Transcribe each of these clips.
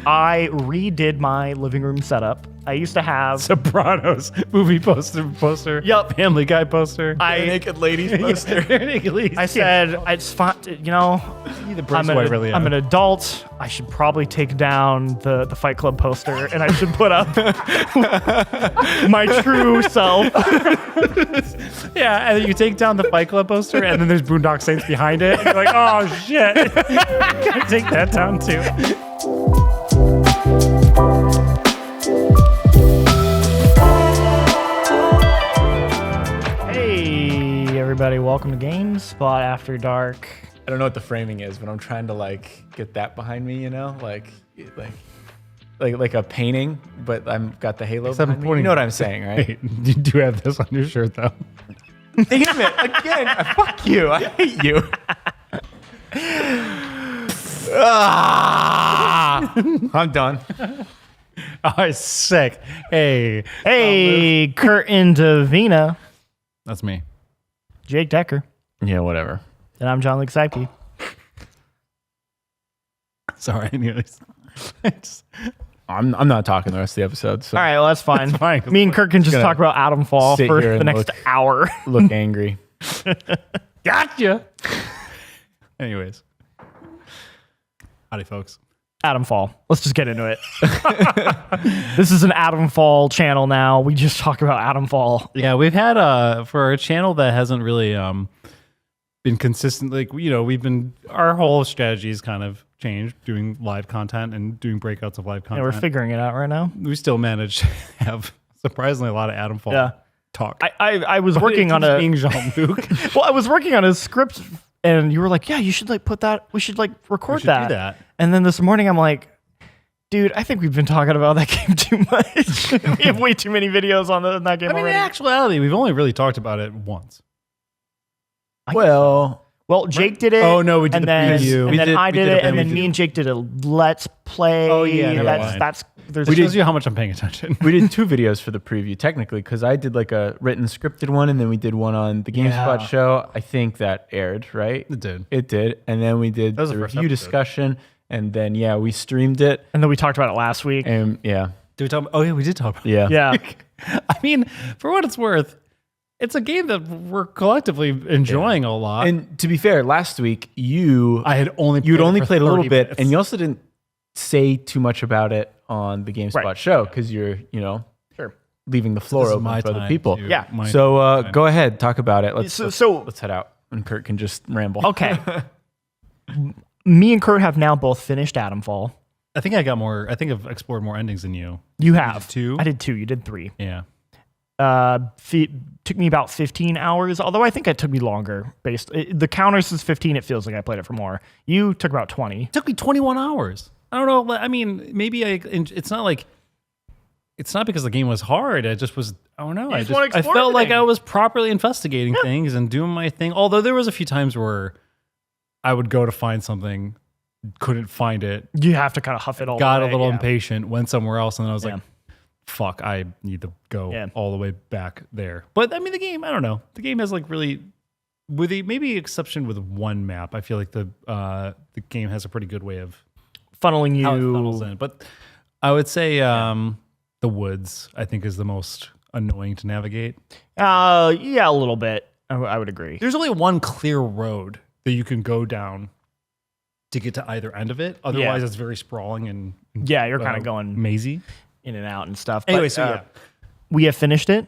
I redid my living room setup. I used to have Sopranos movie poster. Yup. Family Guy poster. Naked ladies poster. Naked ladies. I said it's fine. You know, I'm an adult. I should probably take down the Fight Club poster, and I should put up my true self. Yeah, and you take down the Fight Club poster, and then there's Boondock Saints behind it. And you're like, oh shit, gotta take that down too. Hey everybody, welcome to GameSpot After Dark. I don't know what the framing is, but I'm trying to like get that behind me, you know, like a painting, but I've got the halo behind me. You know what I'm saying, right? Hey, you do have this on your shirt though. Damn it! Again, fuck you. I hate you. I'm done. Oh, sick. Hey, Curtin Davina, That's me. Jake Decker, Yeah, whatever. and I'm John Luke Sipke. Sorry, anyways. I'm not talking the rest of the episode. So All right, well that's fine. That's fine. Me and Kirk can just Gonna talk about Atomfall sit for here the and next look- hour. look angry. Gotcha. Anyways. Howdy, folks. Atomfall. Let's just get into it. This is an Atomfall channel now. We just talk about Atomfall. Yeah, we've had for a channel that hasn't really been consistent. Like, you know, our whole strategy's kind of changed, doing live content and doing breakouts of live Yeah, content. we're figuring it out right now. We still manage to have surprisingly a lot of Atomfall Yeah. talk. I was working on being Jean-Luc. well, I was working on a script, and you were like, "Yeah, you should like put that. We should like record do that." that. And then this morning, I'm like, "Dude, I think we've been talking about that game too much. We have way too many videos on that game I mean, in already." actuality, we've only really talked about it once. Well, Jake did it. Oh, no, we did and the then, preview. And then I we did did a it, and then preview. me and Jake did a let's play. Oh, yeah, never mind. that's there's It shows you how much I'm paying attention. we did 2 videos for the preview, technically, because I did like a written scripted one, and then we did one on the GameSpot Yeah. show. I think that aired, right? It did. It did. And then we did That was the the first review episode. discussion, and then, yeah, we streamed it. and then we talked about it last week. And yeah, Did we talk about, oh, yeah, we did talk about it. yeah. Yeah. I mean, for what it's worth, it's a game that we're collectively enjoying a lot. And to be fair, last week, you'd only for played a little 30 bit, minutes. and you also didn't say too much about it on the GameSpot Right. show, because you're, Sure. leaving the floor This is open my for other time people. to- Yeah. my So time. go ahead, talk about it. Let's So head out, and Kurt can just ramble. okay. Me and Kurt have now both finished Atomfall. I think I've explored more endings than you. You have 2? I did 2. You did 3. Yeah. Took me about 15 hours, although I think it took me longer. The counter says 15. It feels like I played it for more. You took about 20. It took me 21 hours. I don't know. I mean, maybe it's not because the game was hard. I just was, I don't know. just wanna I explore felt like everything. I was properly investigating things and doing my thing. Although there was a few times where I would go to find something, couldn't find it, You have to kind of huff it all. got the a way, little yeah. impatient, went somewhere else, and then I was Yeah. like, fuck, I need to go Yeah. all the way back there. But I mean, the game, I don't know. The game has like really, with the maybe exception with one map, I feel like the game has a pretty good way of funneling how it funnels you. in. But I would say the woods, I think, is the most annoying to navigate. Yeah, a little bit. I would agree. There's only one clear road that you can go down to get to either end of it. Otherwise, it's very sprawling and Yeah, you're kind of going mazy. in and out and stuff. Anyway, But, so yeah. we have finished it.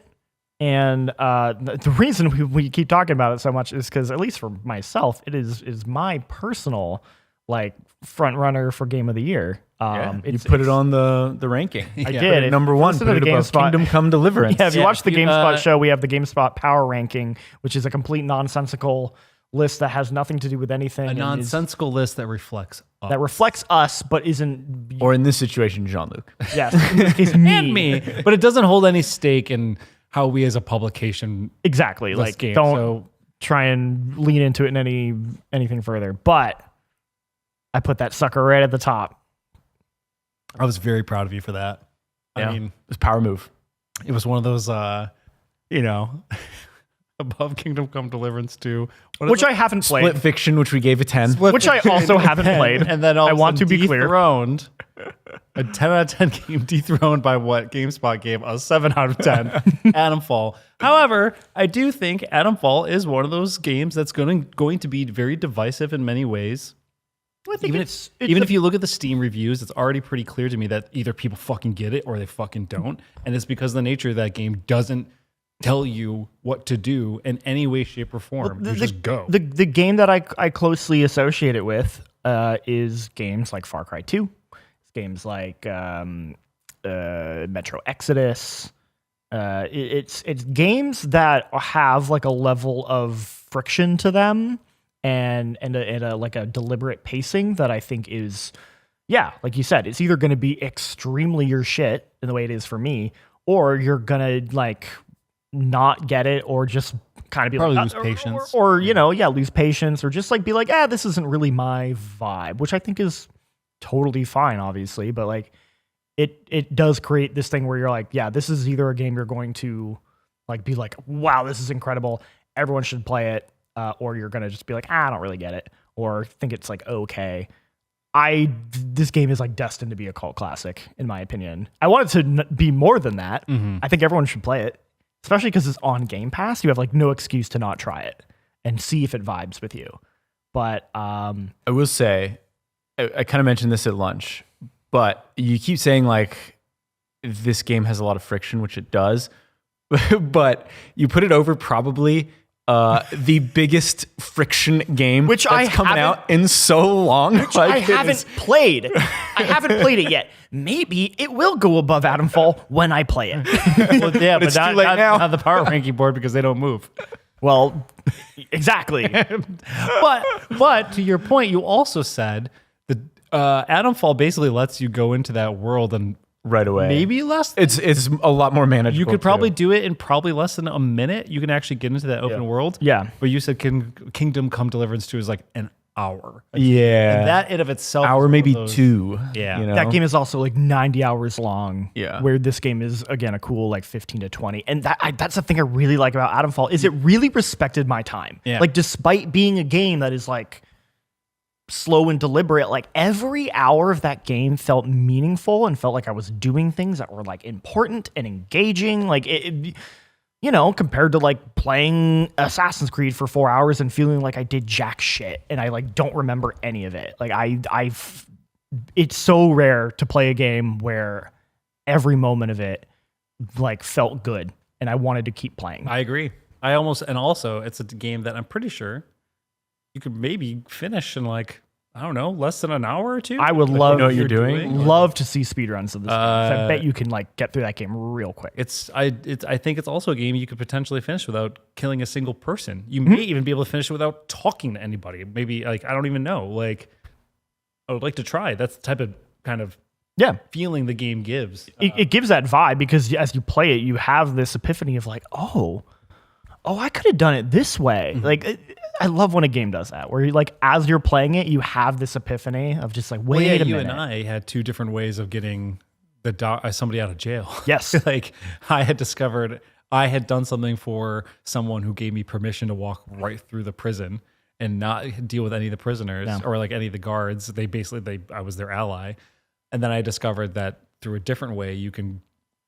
And the reason we keep talking about it so much is because, at least for myself, it is my personal like front runner for Game of the Year. You put it on the ranking. I Yeah. did. Put it number 1. Listen Put to it the above GameSpot. Kingdom Come Deliverance. Yeah, if you watch the GameSpot show, we have the GameSpot Power Ranking, which is a complete nonsensical list that has nothing to do with anything. A and is- nonsensical list that reflects us. that reflects us, but isn't. Or in this situation, Jean-Luc. Yes, in this case, me. and me, but it doesn't hold any stake in how we as a publication Exactly. this Like, game. don't So try and lean into it in anything further. But I put that sucker right at the top. I was very proud of you for that. Yeah. I mean, It's a power move. it was one of those, you know, above Kingdom Come Deliverance 2. Which I haven't played. Split Fiction, which we gave a 10. Which I also haven't played. And then I want to be clear. Dethroned, a 10 out of 10 game dethroned by what GameSpot gave a 7 out of 10, Atomfall. However, I do think Atomfall is one of those games that's going to be very divisive in many ways. I think Even if you look at the Steam reviews, it's already pretty clear to me that either people fucking get it or they fucking don't. And it's because the nature of that game doesn't tell you what to do in any way, shape, or form. You just go. The game that I closely associate it with is games like Far Cry 2. It's games like Metro Exodus. It's games that have like a level of friction to them and a like a deliberate pacing that I think is, yeah, like you said, it's either going to be extremely your shit in the way it is for me, or you're going to like not get it, or just kind of be probably like, lose patience, or you know, lose patience, or just like be like, this isn't really my vibe, which I think is totally fine, obviously, but like it does create this thing where you're like, this is either a game you're going to like be like, wow, this is incredible, everyone should play it, or you're gonna just be like, I don't really get it, or think it's like okay. This game is like destined to be a cult classic, in my opinion. I want it to be more than that. I think everyone should play it. Especially because it's on Game Pass, you have like no excuse to not try it and see if it vibes with you. But I will say, I kind of mentioned this at lunch, but you keep saying like this game has a lot of friction, which it does. But you put it over probably the biggest friction game which that's coming out in so long. Which like, I haven't played. I haven't played it yet. Maybe it will go above Atomfall when I play it. Well, yeah, but not the power ranking board because they don't move. Well, exactly. but to your point, you also said that Atomfall basically lets you go into that world and right away. Maybe less. It's a lot more manageable. You could probably do it in probably less than a minute. You can actually get into that open world. Yeah. But you said Kingdom Come Deliverance 2 is like an hour. Yeah. And that in of itself. Hour, maybe two. Yeah. You know? That game is also like 90 hours long. Yeah. Where this game is, again, a cool like 15 to 20. And that's the thing I really like about Atomfall is it really respected my time. Yeah. Like despite being a game that is like slow and deliberate, like every hour of that game felt meaningful and felt like I was doing things that were like important and engaging. Like it you know, compared to like playing Assassin's Creed for 4 hours and feeling like I did jack shit and I like don't remember any of it. Like it's so rare to play a game where every moment of it like felt good and I wanted to keep playing. I agree. And also it's a game that I'm pretty sure you could maybe finish in like, I don't know, less than an hour or two. I would love, you know what you're doing. Love to see speedruns of this game. I bet you can like get through that game real quick. I think it's also a game you could potentially finish without killing a single person. You may even be able to finish it without talking to anybody. Maybe like, I don't even know. Like, I would like to try. That's the type of kind of feeling the game gives. It gives that vibe because as you play it, you have this epiphany of like, oh, I could have done it this way. Like, I love when a game does that, where you like, as you're playing it, you have this epiphany of just like, wait a minute. You and I had two different ways of getting somebody out of jail. Yes. Like, I had discovered I had done something for someone who gave me permission to walk right through the prison and not deal with any of the prisoners or like any of the guards. I was their ally. And then I discovered that through a different way, you can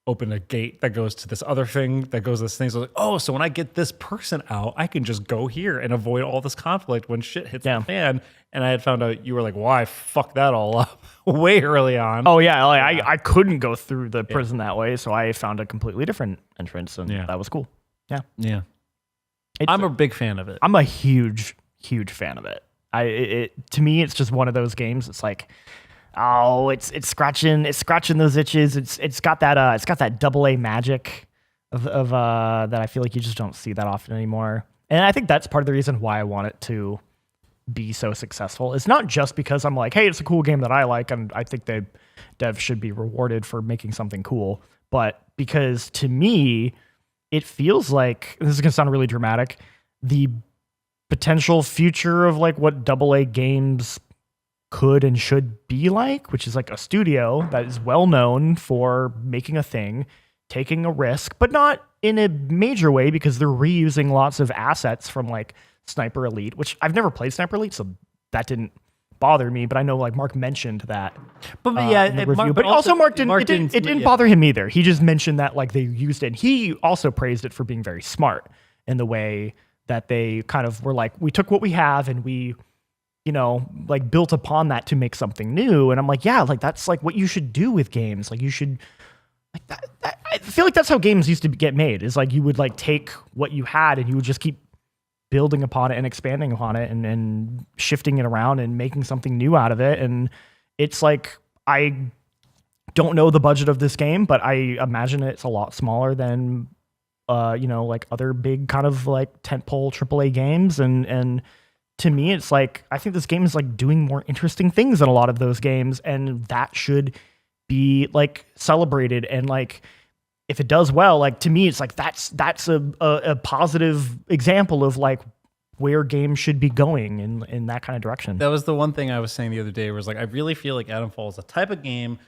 open a gate that goes to this other thing that goes to this thing. So like, so when I get this person out, I can just go here and avoid all this conflict when shit hits the fan. And I had found out you were like, I fucked that all up way early on. Oh yeah, like I couldn't go through the prison that way, so I found a completely different entrance, and that was cool. Yeah. I'm a big fan of it. I'm a huge fan of it. To me, it's just one of those games. It's like, it's scratching those itches. It's got that AA magic of that I feel like you just don't see that often anymore. And I think that's part of the reason why I want it to be so successful. It's not just because I'm like, hey, it's a cool game that I like, and I think the devs should be rewarded for making something cool. But because to me, it feels like, this is gonna sound really dramatic, the potential future of like what AA games could and should be like, which is like a studio that is well known for making a thing, taking a risk, but not in a major way because they're reusing lots of assets from like Sniper Elite, which I've never played Sniper Elite, so that didn't bother me. But I know like Mark mentioned that, But yeah, in the review. But also Mark didn't bother him either. He just mentioned that like they used it. And he also praised it for being very smart in the way that they kind of were like, we took what we have and we, like built upon that to make something new. And I'm like, yeah, like that's like what you should do with games. Like you should. Like that, I feel like that's how games used to get made. Is like you would like take what you had and you would just keep building upon it and expanding upon it and shifting it around and making something new out of it. And it's like I don't know the budget of this game, but I imagine it's a lot smaller than like other big kind of like tentpole AAA games. And to me, it's like I think this game is like doing more interesting things than a lot of those games, and that should be like celebrated. And like if it does well, like to me it's like that's a positive example of like where games should be going in that kind of direction. That was the one thing I was saying the other day was like I really feel like Atomfall is a type of game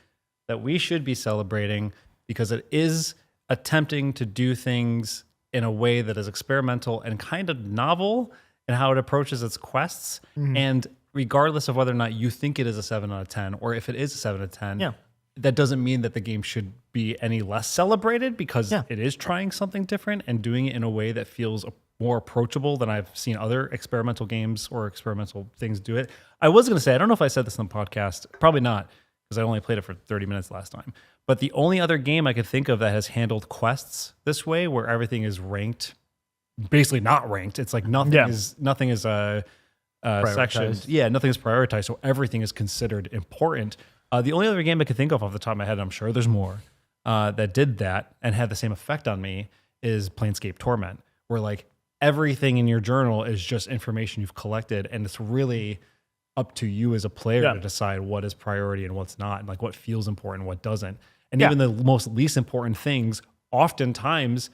that we should be celebrating because it is attempting to do things in a way that is experimental and kind of novel in how it approaches its quests. And regardless of whether or not you think it is a 7 out of 10 or if it is a 7 out of 10, that doesn't mean that the game should be any less celebrated because it is trying something different and doing it in a way that feels more approachable than I've seen other experimental games or experimental things do it. I was going to say, I don't know if I said this on the podcast, probably not because I only played it for 30 minutes last time. But the only other game I could think of that has handled quests this way where everything is ranked, basically not ranked. It's like nothing is sectioned. Yeah, nothing is prioritized. So everything is considered important. The only other game I could think of off the top of my head, I'm sure there's more, that did that and had the same effect on me is Planescape Torment, where like everything in your journal is just information you've collected, and it's really up to you as a player to decide what is priority and what's not, and like what feels important and what doesn't. And even the most least important things oftentimes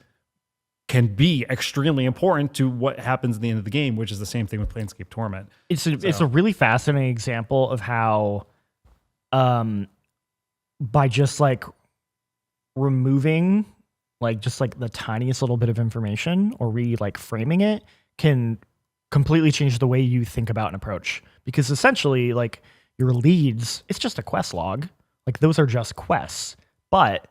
can be extremely important to what happens at the end of the game, which is the same thing with Planescape Torment. It's a really fascinating example of how by just like removing like just like the tiniest little bit of information or like framing it can completely change the way you think about an approach. Because essentially like your leads, it's just a quest log. Like those are just quests, but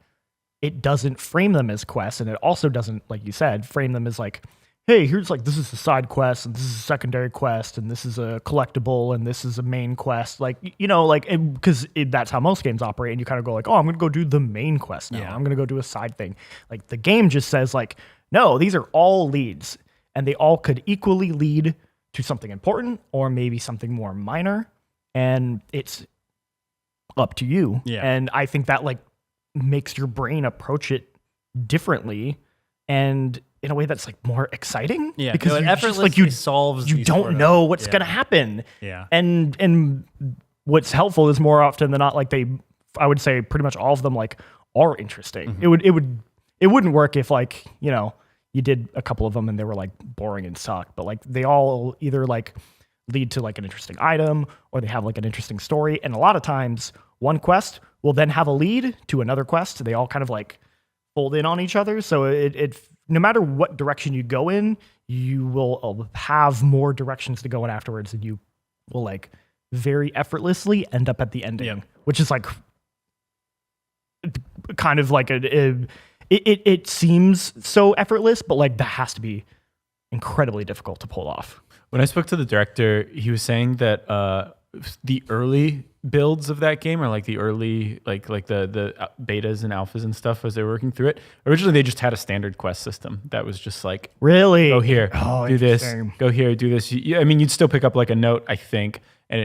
it doesn't frame them as quests. And it also doesn't, like you said, frame them as like, hey, here's like, this is a side quest and this is a secondary quest and this is a collectible and this is a main quest. Like, like, because that's how most games operate. And you kind of go like, oh, I'm going to go do the main quest now. I'm going to go do a side thing. Like the game just says like, no, these are all leads and they all could equally lead to something important or maybe something more minor. And it's up to you. Yeah. And I think that like makes your brain approach it differently and in a way that's like more exciting. Yeah, because it effortlessly like you solves. You don't know what's gonna happen. Yeah, and what's helpful is more often than not like I would say pretty much all of them like are interesting. It wouldn't work if like you did a couple of them and they were like boring and sucked, but like they all either like lead to like an interesting item or they have like an interesting story. And a lot of times one quest will then have a lead to another quest. They all kind of like fold in on each other. So it no matter what direction you go in, you will have more directions to go in afterwards, and you will like very effortlessly end up at the ending, which is like kind of like it seems so effortless, but like that has to be incredibly difficult to pull off. When I spoke to the director, he was saying that the early builds of that game, or like the early like the betas and alphas and stuff as they were working through it, originally they just had a standard quest system that was just like, really, go here, do this, go here, do this. I mean, you'd still pick up like a note, I think,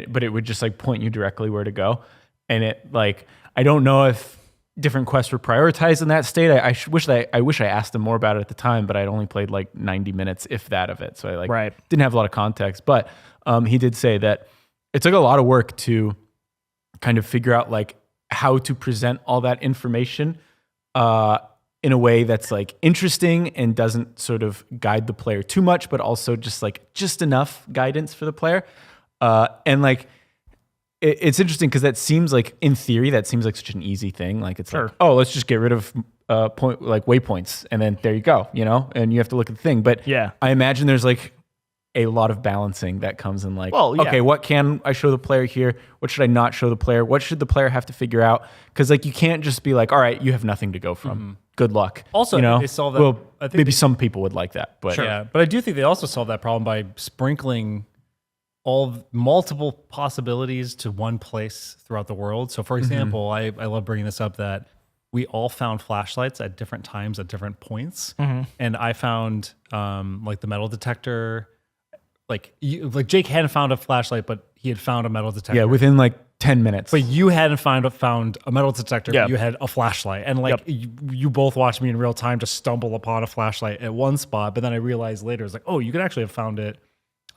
but it would just like point you directly where to go. And it like, I don't know if different quests were prioritized in that state. I wish I asked him more about it at the time, but I'd only played like 90 minutes, if that, of it. So I like didn't have a lot of context. But he did say that it took a lot of work to kind of figure out like how to present all that information in a way that's like interesting and doesn't sort of guide the player too much, but also just enough guidance for the player. And like it's interesting because that seems like, in theory, that seems like such an easy thing. Like it's like, oh, let's just get rid of waypoints, and then there you go, and you have to look at the thing. But I imagine there's like a lot of balancing that comes in, like, okay, what can I show the player here? What should I not show the player? What should the player have to figure out? Because like you can't just be like, all right, you have nothing to go from. Good luck. Also, they solve that. Well, maybe some people would like that, but but I do think they also solve that problem by sprinkling multiple possibilities to one place throughout the world. So, for example, I love bringing this up that we all found flashlights at different times at different points, and I found like the metal detector. Like Jake hadn't found a flashlight, but he had found a metal detector. Yeah, within like 10 minutes. But you hadn't found a metal detector, but you had a flashlight. And like you both watched me in real time just stumble upon a flashlight at one spot. But then I realized later, it's like, oh, you could actually have found it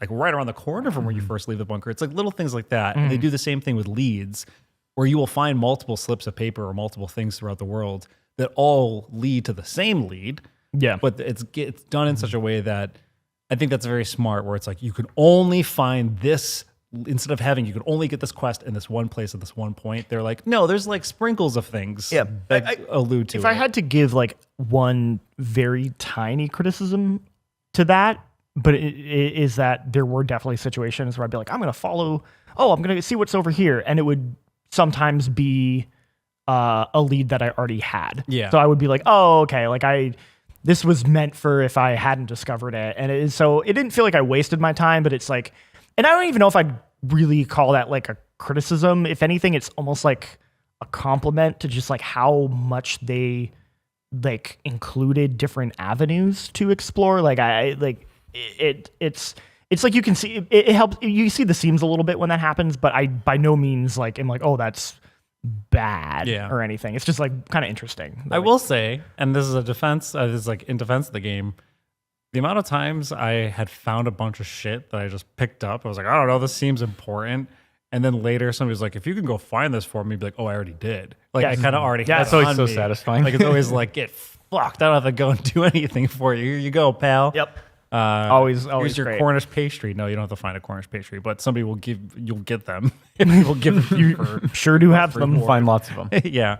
like right around the corner from where you first leave the bunker. It's like little things like that. And they do the same thing with leads, where you will find multiple slips of paper or multiple things throughout the world that all lead to the same lead. Yeah. But it's done in such a way that I think that's very smart, where it's like you can only find this, instead of having you can only get this quest in this one place at this one point. They're like, no, there's like sprinkles of things that allude to if I had to give like one very tiny criticism to that, but it is that there were definitely situations where I'd be like, I'm going to follow, I'm going to see what's over here. And it would sometimes be a lead that I already had. Yeah. So I would be like, oh, okay, like this was meant for if I hadn't discovered it. And so it didn't feel like I wasted my time, but it's like, and I don't even know if I'd really call that like a criticism. If anything, it's almost like a compliment to just like how much they like included different avenues to explore. Like it's like you can see it helps. You see the seams a little bit when that happens, but I by no means like am like, oh, that's bad or anything. It's just like kind of interesting. I will say, and this is a defense, this is like in defense of the game, the amount of times I had found a bunch of shit that I just picked up, I was like, I don't know, this seems important. And then later somebody was like, if you can go find this for me, be like, oh, I already did. Like I kind of already had that's always so satisfying. Like it's always like, get fucked. I don't have to go and do anything for you. Here you go, pal. Yep. Always here's your great. Cornish pastry. No, you don't have to find a Cornish pastry, but somebody will you'll get them. Will give them you sure do have them. Find lots of them. Yeah.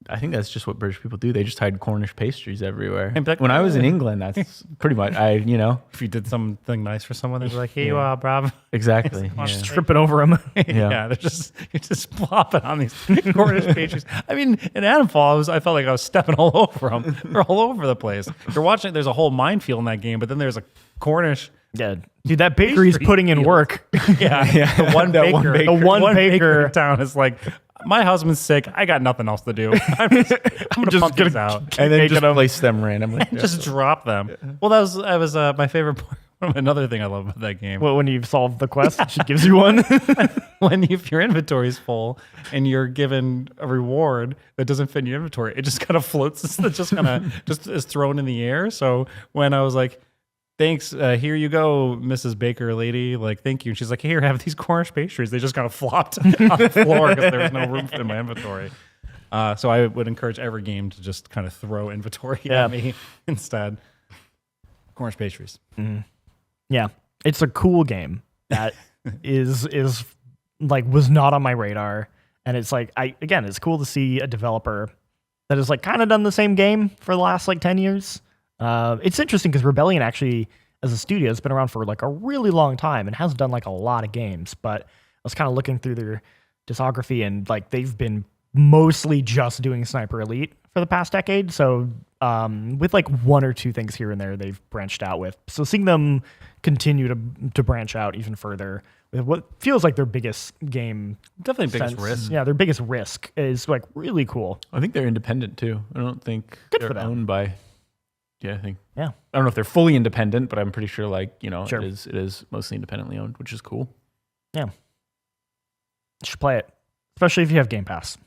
I think that's just what British people do. They just hide Cornish pastries everywhere. When I was in England, that's pretty much, if you did something nice for someone, they'd be like, here you are, bruv. Exactly. Just tripping over them. They're you're just plopping on these Cornish pastries. I mean, in Atomfall, I felt like I was stepping all over them. They're all over the place. You're watching, there's a whole minefield in that game, but then there's a Cornish. Yeah, dude, that bakery's putting in work. The one baker in town is like, my husband's sick. I got nothing else to do. I'm gonna pump these out and then just place them randomly. Just drop them. Well, that was my favorite part. Another thing I love about that game. Well, when you've solved the quest, she gives you one. If your inventory is full and you're given a reward that doesn't fit in your inventory, it just kind of floats. It just kind of just is thrown in the air. So when I was like, thanks, here you go, Mrs. Baker lady. Like, thank you. And she's like, here, have these Cornish pastries. They just kind of flopped on the floor because there was no room in my inventory. So I would encourage every game to just kind of throw inventory at me instead. Cornish pastries. Mm. Yeah, it's a cool game that is like was not on my radar, and it's like it's cool to see a developer that has like kind of done the same game for the last like 10 years. It's interesting because Rebellion actually, as a studio, has been around for like a really long time and has done like a lot of games. But I was kind of looking through their discography, and like they've been mostly just doing Sniper Elite for the past decade. So with like one or two things here and there, they've branched out with. So seeing them continue to branch out even further with what feels like their biggest game, definitely biggest risk. Yeah, their biggest risk is like really cool. I think they're independent too. I don't think they're owned by. Yeah, I think. Yeah. I don't know if they're fully independent, but I'm pretty sure Sure. it is mostly independently owned, which is cool. Yeah. You should play it, especially if you have Game Pass.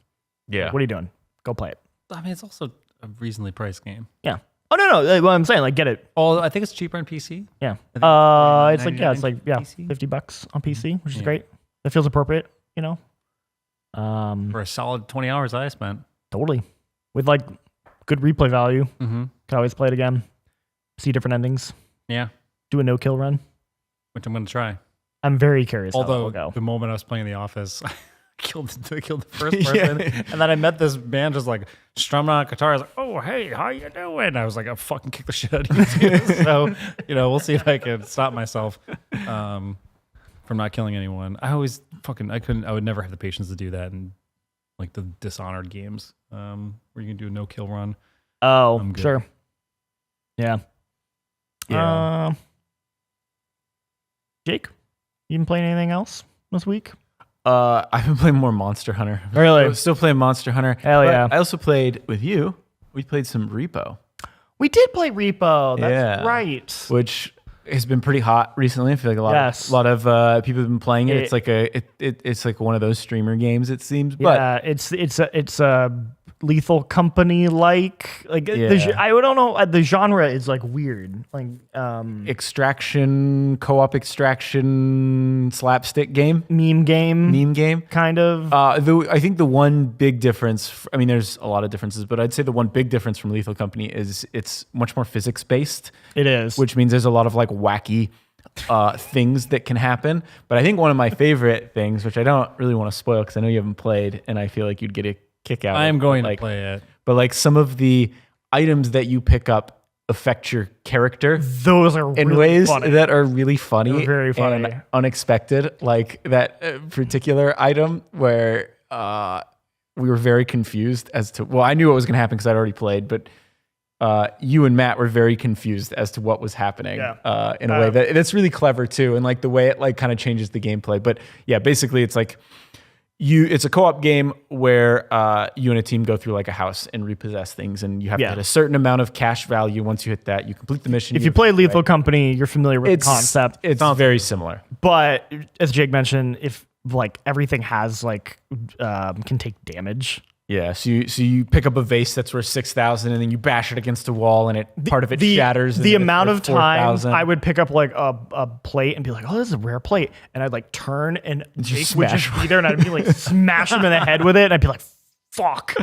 Yeah. What are you doing? Go play it. I mean, it's also a reasonably priced game. Yeah. Oh no! What I'm saying, like, get it. Oh, I think it's cheaper on PC. Yeah. It's like PC? $50 on PC, which is great. That feels appropriate, For a solid 20 hours I spent. Totally. With like good replay value. Mm-hmm. Can always play it again. See different endings. Yeah. Do a no-kill run. Which I'm going to try. I'm very curious how that Although will go. the moment I was playing The Office, I killed the first person, and then I met this man just like strumming on a guitar. I was like, "Oh, hey, how you doing?" I was like, "I fucking kick the shit out of you too." So we'll see if I can stop myself from not killing anyone. I would never have the patience to do that in like the Dishonored games, where you can do a no kill run. Oh, sure. Yeah. Jake, you been playing anything else this week? I've been playing more Monster Hunter. Really? I'm still playing Monster Hunter. Hell yeah. I also played with you. We played some Repo. We did play Repo. That's right. Which has been pretty hot recently. I feel like a lot of people have been playing it. It's like one of those streamer games, it seems. Yeah, but it's a Lethal Company like I don't know, the genre is like weird, like extraction, co-op extraction, slapstick game, meme game kind of. I think the one big difference, I mean there's a lot of differences, but I'd say the one big difference from Lethal Company is it's much more physics based. It is, which means there's a lot of like wacky things that can happen. But I think one of my favorite things, which I don't really want to spoil because I know you haven't played and I feel like you'd get a kick out. I am going to play it. But like some of the items that you pick up affect your character. Those are in really ways funny. that are really funny. They're very funny. And unexpected. Like that particular item where we were very confused as to, well, I knew what was going to happen because I'd already played, but you and Matt were very confused as to what was happening in a way that's really clever too. And like the way it like kind of changes the gameplay. But yeah, basically it's like, it's a co-op game where you and a team go through like a house and repossess things, and you have to hit a certain amount of cash value. Once you hit that, you complete the mission. If you play Lethal Company, you're familiar with the concept. It's very similar. But as Jake mentioned, if like everything has like can take damage. Yeah, so you pick up a vase that's worth 6,000, and then you bash it against a wall, and part of it shatters. The amount of time 4,000. I would pick up like a plate and be like, "Oh, this is a rare plate," and I'd like turn and Jake would just be there, and I'd be like smash him in the head with it, and I'd be like, "Fuck!"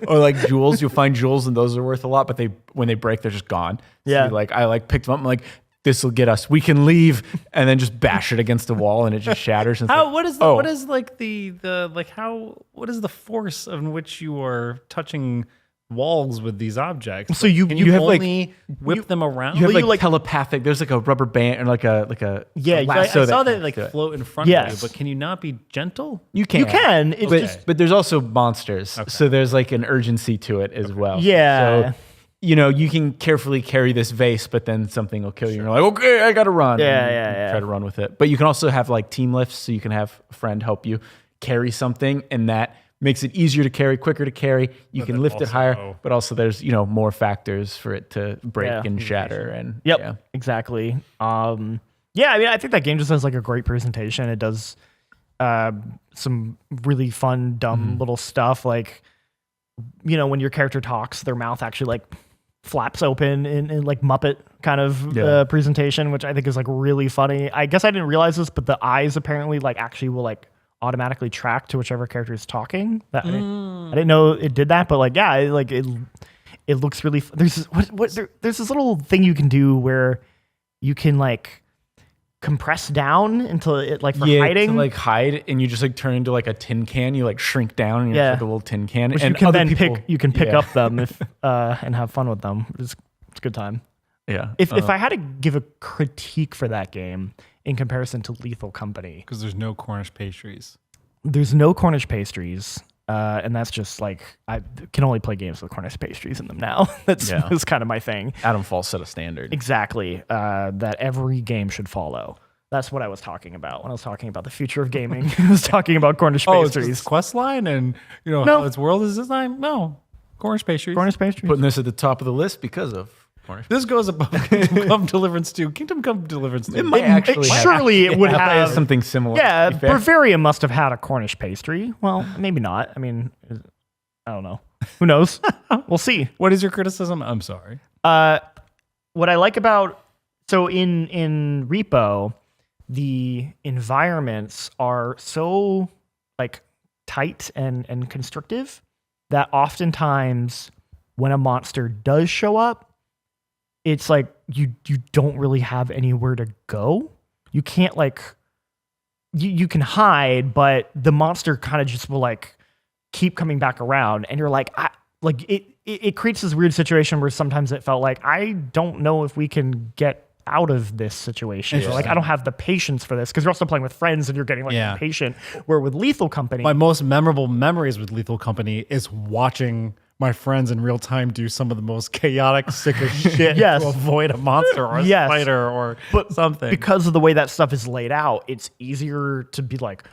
Or like jewels, you'll find jewels, and those are worth a lot, but when they break, they're just gone. So I picked them up, and like, this will get us. We can leave, and then just bash it against the wall, and it just shatters. And what is the force in which you are touching walls with these objects? So you have only whip them around. You have like telepathic. There's like a rubber band and like a I saw that like float in front of you. But can you not be gentle? You can. You can. But there's also monsters, so there's like an urgency to it as well. Yeah. So, you can carefully carry this vase, but then something will kill you. And you're like, okay, I got to run. Yeah. Try to run with it. But you can also have like team lifts, so you can have a friend help you carry something, and that makes it easier to carry, quicker to carry. You can lift it higher, but also there's more factors for it to break and shatter. And exactly. I mean, I think that game just has like a great presentation. It does some really fun, dumb little stuff, like when your character talks, their mouth actually like flaps open in like Muppet kind of presentation, which I think is like really funny. I guess I didn't realize this, but the eyes apparently like actually will like automatically track to whichever character is talking. I didn't know it did that, but like it looks really. There's this little thing you can do where you can like compress down until it like for hiding, to like hide, and you just like turn into like a tin can. You like shrink down, and you're like a little tin can, which and you can then pick up them if and have fun with them. It's a good time. Yeah. If I had to give a critique for that game in comparison to Lethal Company, because there's no Cornish pastries. There's no Cornish pastries. And that's just like, I can only play games with Cornish pastries in them now. That's kind of my thing. Atomfall set a standard. Exactly. That every game should follow. That's what I was talking about when I was talking about the future of gaming. I was talking about Cornish pastries. It's quest line and how its world is designed. No, Cornish pastries. Cornish pastries. Putting this at the top of the list because of Cornish. This goes above Kingdom Come Deliverance 2. Kingdom Come Deliverance 2. It might actually surely it would have something similar. Yeah, Bavaria must have had a Cornish pastry. Well, maybe not. I mean, I don't know. Who knows? We'll see. What is your criticism? I'm sorry. What I like about in Repo, the environments are so like tight and constrictive that oftentimes when a monster does show up, it's like you don't really have anywhere to go. You can't like you can hide, but the monster kind of just will like keep coming back around, and you're like, it creates this weird situation where sometimes it felt like I don't know if we can get out of this situation. Like I don't have the patience for this, because you're also playing with friends and you're getting like impatient. Where with Lethal Company, my most memorable memories with Lethal Company is watching my friends in real time do some of the most chaotic, sick of shit to avoid a monster or a spider or something. Because of the way that stuff is laid out, it's easier to be like,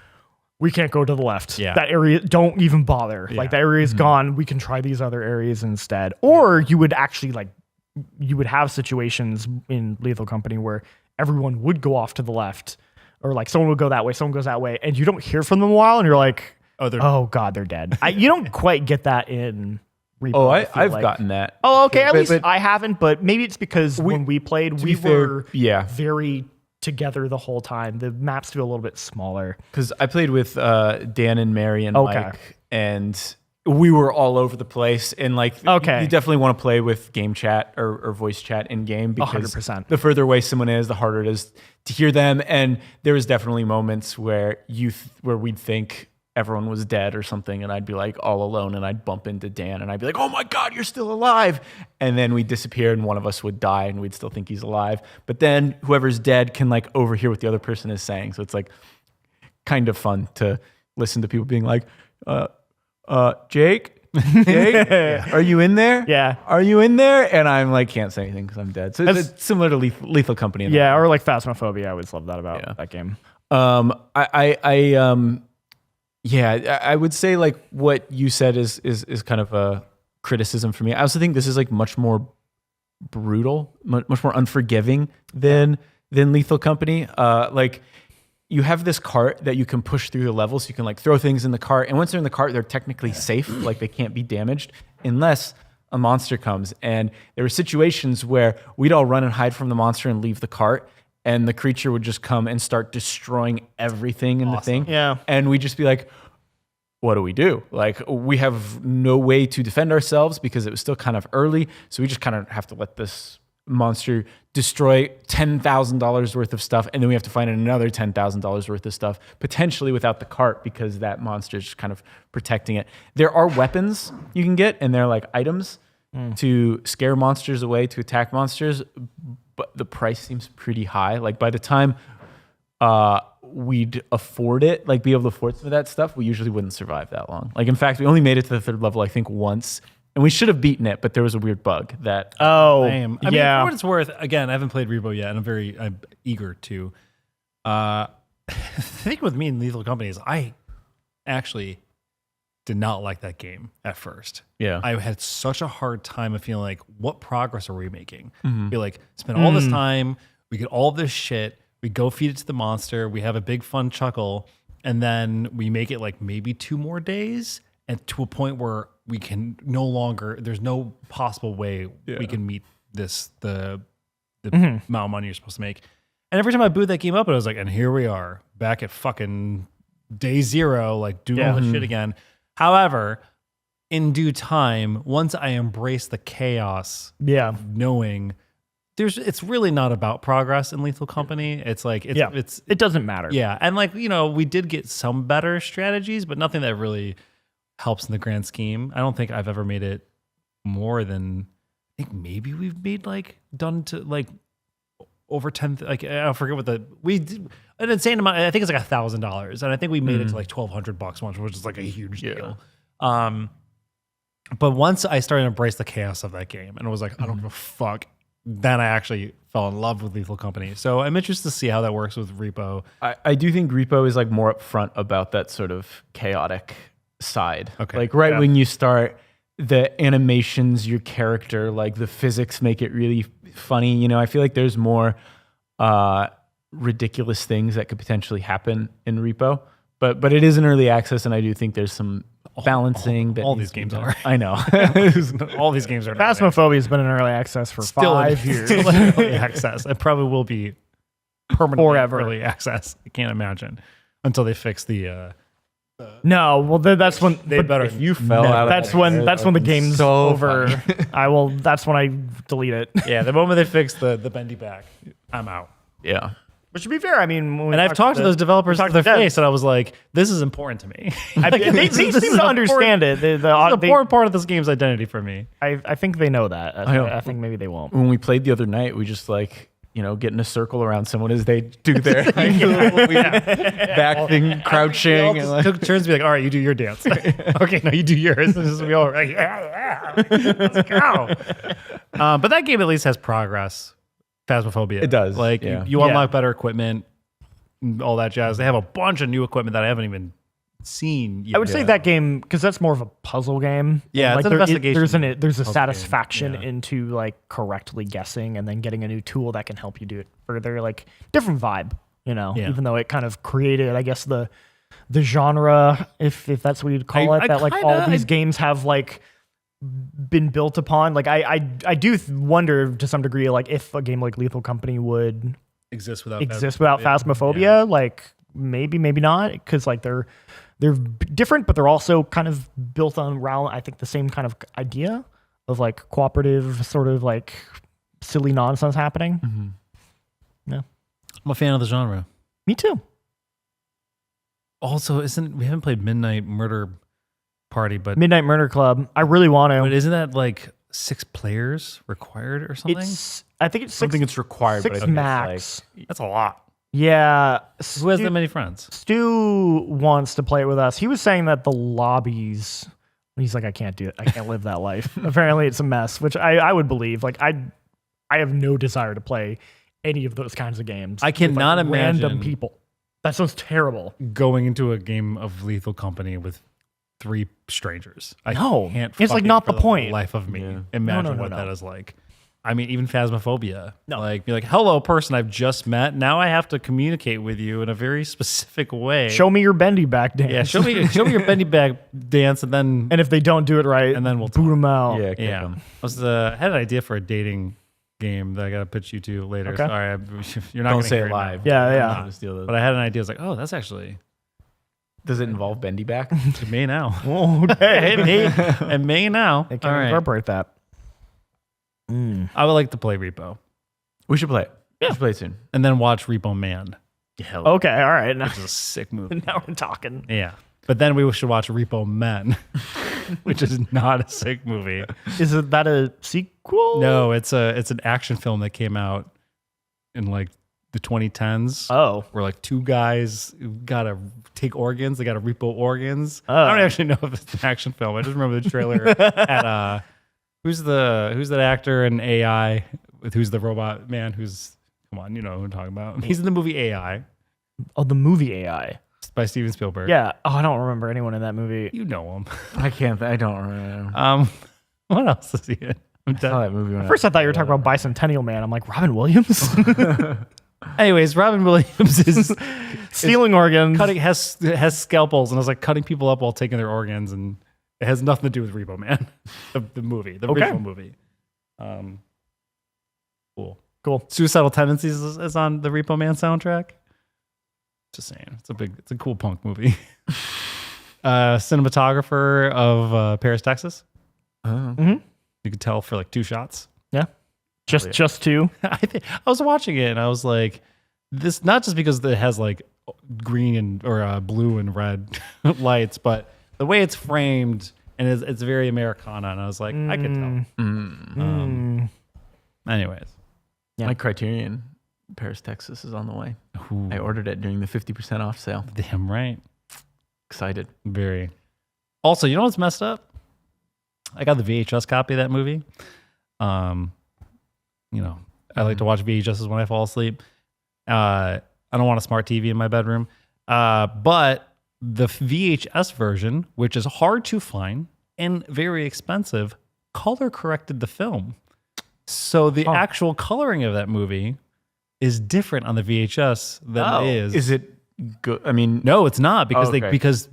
we can't go to the left. Yeah. That area, don't even bother. Like that area is gone. We can try these other areas instead. Or you would actually you would have situations in Lethal Company where everyone would go off to the left, or like someone would go that way, someone goes that way, and you don't hear from them a while, and you're like, oh God, they're dead. You don't quite get that in REPO. Oh, I've gotten that. Oh, okay. At least I haven't, but maybe it's because when we played, we were very together the whole time. The maps feel a little bit smaller. Because I played with Dan and Mary and Mike, and we were all over the place. And like, you definitely want to play with game chat or voice chat in game, because 100%. The further away someone is, the harder it is to hear them. And there was definitely moments where where we'd think everyone was dead or something, and I'd be like all alone, and I'd bump into Dan, and I'd be like, "Oh my God, you're still alive!" And then we'd disappear, and one of us would die, and we'd still think he's alive. But then whoever's dead can like overhear what the other person is saying, so it's like kind of fun to listen to people being like, Jake, are you in there? Yeah. Are you in there? And I'm like, can't say anything because I'm dead. So it's similar to Lethal Company. Or like Phasmophobia. I always love that about that game. I would say like what you said is kind of a criticism for me. I also think this is like much more brutal, much more unforgiving than Lethal Company. Like you have this cart that you can push through the level, so you can like throw things in the cart, and once they're in the cart, they're technically safe, like they can't be damaged unless a monster comes. And there were situations where we'd all run and hide from the monster and leave the cart, and the creature would just come and start destroying everything in the thing. Yeah. And we'd just be like, what do we do? Like, we have no way to defend ourselves because it was still kind of early. So we just kind of have to let this monster destroy $10,000 worth of stuff. And then we have to find another $10,000 worth of stuff, potentially without the cart, because that monster is just kind of protecting it. There are weapons you can get, and they're like items to scare monsters away, to attack monsters. But the price seems pretty high. Like by the time we'd afford it, like be able to afford some of that stuff, we usually wouldn't survive that long. Like in fact, we only made it to the third level, I think once, and we should have beaten it, but there was a weird bug that. Lame. I mean, for what it's worth, again, I haven't played REPO yet, and I'm eager to. The thing with me and Lethal Company is I actually did not like that game at first. Yeah. I had such a hard time of feeling like, what progress are we making? Be like, spend all this time, we get all this shit, we go feed it to the monster, we have a big fun chuckle, and then we make it like maybe 2 more days, and to a point where we can no longer, there's no possible way we can meet the amount of money you're supposed to make. And every time I boot that game up, I was like, and here we are, back at fucking day 0, like doing all this shit again. However, in due time, once I embrace the chaos, knowing it's really not about progress in Lethal Company. It's like it doesn't matter. Yeah, and like we did get some better strategies, but nothing that really helps in the grand scheme. I don't think I've ever made it more than, I think maybe we've made done to over 10. Like I forget what we did, an insane amount. I think it's like $1,000, and I think we made it to like $1,200 once, which is like a huge deal. But once I started to embrace the chaos of that game, and it was like, I don't give a fuck, then I actually fell in love with Lethal Company. So I'm interested to see how that works with REPO. I do think REPO is like more upfront about that sort of chaotic side. Okay. Like when you start, the animations, your character, like the physics make it really funny. I feel like there's more ridiculous things that could potentially happen in REPO. But it is an early access, and I do think there's some balancing. All these games are. I know. All these games are. Phasmophobia has been in early access for 5 years. Still in early access. It probably will be permanently forever early access. I can't imagine until they fix the. No, well, that's when they better. If you fell out. That's when the game's so over. Funny. That's when I delete it. Yeah, the moment they fix the bendy back, I'm out. Yeah. Which, to be fair, I mean, when we And I've talked to those developers to their devs. face, and I was like, "This is important to me." they seem to understand it. It's an important part of this game's identity for me. I think they know that. know. I think maybe they won't. When we played the other night, we just like, get in a circle around someone as they do their back thing, crouching. And Took turns to be like, "All right, you do your dance." Okay, no, you do yours. And just we all like, let's go. But that game at least has progress. Phasmophobia. It does, Like yeah. you unlock better equipment, all that jazz. They have a bunch of new equipment that I haven't even seen yet. I would say that game, because that's more of a puzzle game. Yeah, like it's an investigation there's a puzzle satisfaction game, yeah. into like correctly guessing and then getting a new tool that can help you do it further. Like different vibe, Yeah. even though it kind of created, I guess, the genre, if that's what you'd call it, that like all these games have like been built upon. Like I do wonder to some degree, like if a game like Lethal Company would exist without Phasmophobia. Yeah. Like maybe not, because like they're different, but they're also kind of built on around, I think, the same kind of idea of like cooperative sort of like silly nonsense happening. Mm-hmm. Yeah, I'm a fan of the genre. me too. Also, we haven't played Midnight Murder Party, but Midnight Murder Club. I really want to. isn't that like 6 players required or something? I think it's I don't think it's required, but I six think max. That's a lot. Yeah. Who has that many friends? Stu wants to play it with us. He was saying that the lobbies, he's like, I can't do it. I can't live that life. Apparently it's a mess, which I would believe. Like I have no desire to play any of those kinds of games. I cannot with, like, random imagine people. That sounds terrible. Going into a game of Lethal Company with 3 strangers. I No, can't. it's, like, fucking not for the point. Life of me. Yeah. Imagine No. what that is like. I mean, even Phasmophobia. No. Like, be like, hello, person I've just met. Now I have to communicate with you in a very specific way. Show me your bendy back dance. Yeah, show me your bendy bag dance, and then And if they don't do it right, And then we'll boot them out. Yeah, kick yeah. 'em. I had an idea for a dating game that I got to pitch you to later. Okay. Sorry, you're not Don't gonna say hear it now. live. Yeah. Just steal those. But I had an idea. I was like, oh, that's actually Does it involve bendy back? it may now. Okay. It may now. They All can right. incorporate that. I would like to play Repo We should play it. We should play it soon. and then watch Repo Man. Hell. Okay, all right. Now, It's a sick movie. now we're talking. Yeah. But then we should watch Repo Men, which is not a sick movie. Is that a sequel? No, it's an action film that came out in like the 2010s. Oh. Where like 2 guys gotta take organs. They gotta repo organs. Oh. I don't actually know if it's an action film. I just remember the trailer at who's that actor in AI with who's the robot man who's come on, you know who I'm talking about. He's in the movie AI Oh, the movie AI. by Steven Spielberg. Yeah. Oh, I don't remember anyone in that movie. You know him. I don't remember. What else is he in? I saw that movie. First, I thought you were talking about Bicentennial Man. I'm like, Robin Williams? Anyways, Robin Williams is Stealing organs. cutting has scalpels and is like cutting people up while taking their organs, and it has nothing to do with Repo Man, the movie, the Okay. original movie. Cool. Suicidal Tendencies is on the Repo Man soundtrack. Just saying, it's a cool punk movie. Cinematographer of Paris, Texas. Mm-hmm. You could tell for like 2 shots. Yeah. Just two. I was watching it and I was like, this not just because it has like green or blue and red lights, but the way it's framed and it's very Americana. And I was like, I could tell. Anyways, Yeah. My Criterion, Paris, Texas, is on the way. Ooh, I ordered it during the 50% off sale. damn right. Excited. Very. Also, you know what's messed up? I got the VHS copy of that movie. You know, I like to watch VHSs when I fall asleep. I don't want a smart TV in my bedroom. But the VHS version, which is hard to find and very expensive, color corrected the film. So the actual coloring of that movie is different on the VHS than it is. Is it good? I mean, No, it's not because okay. because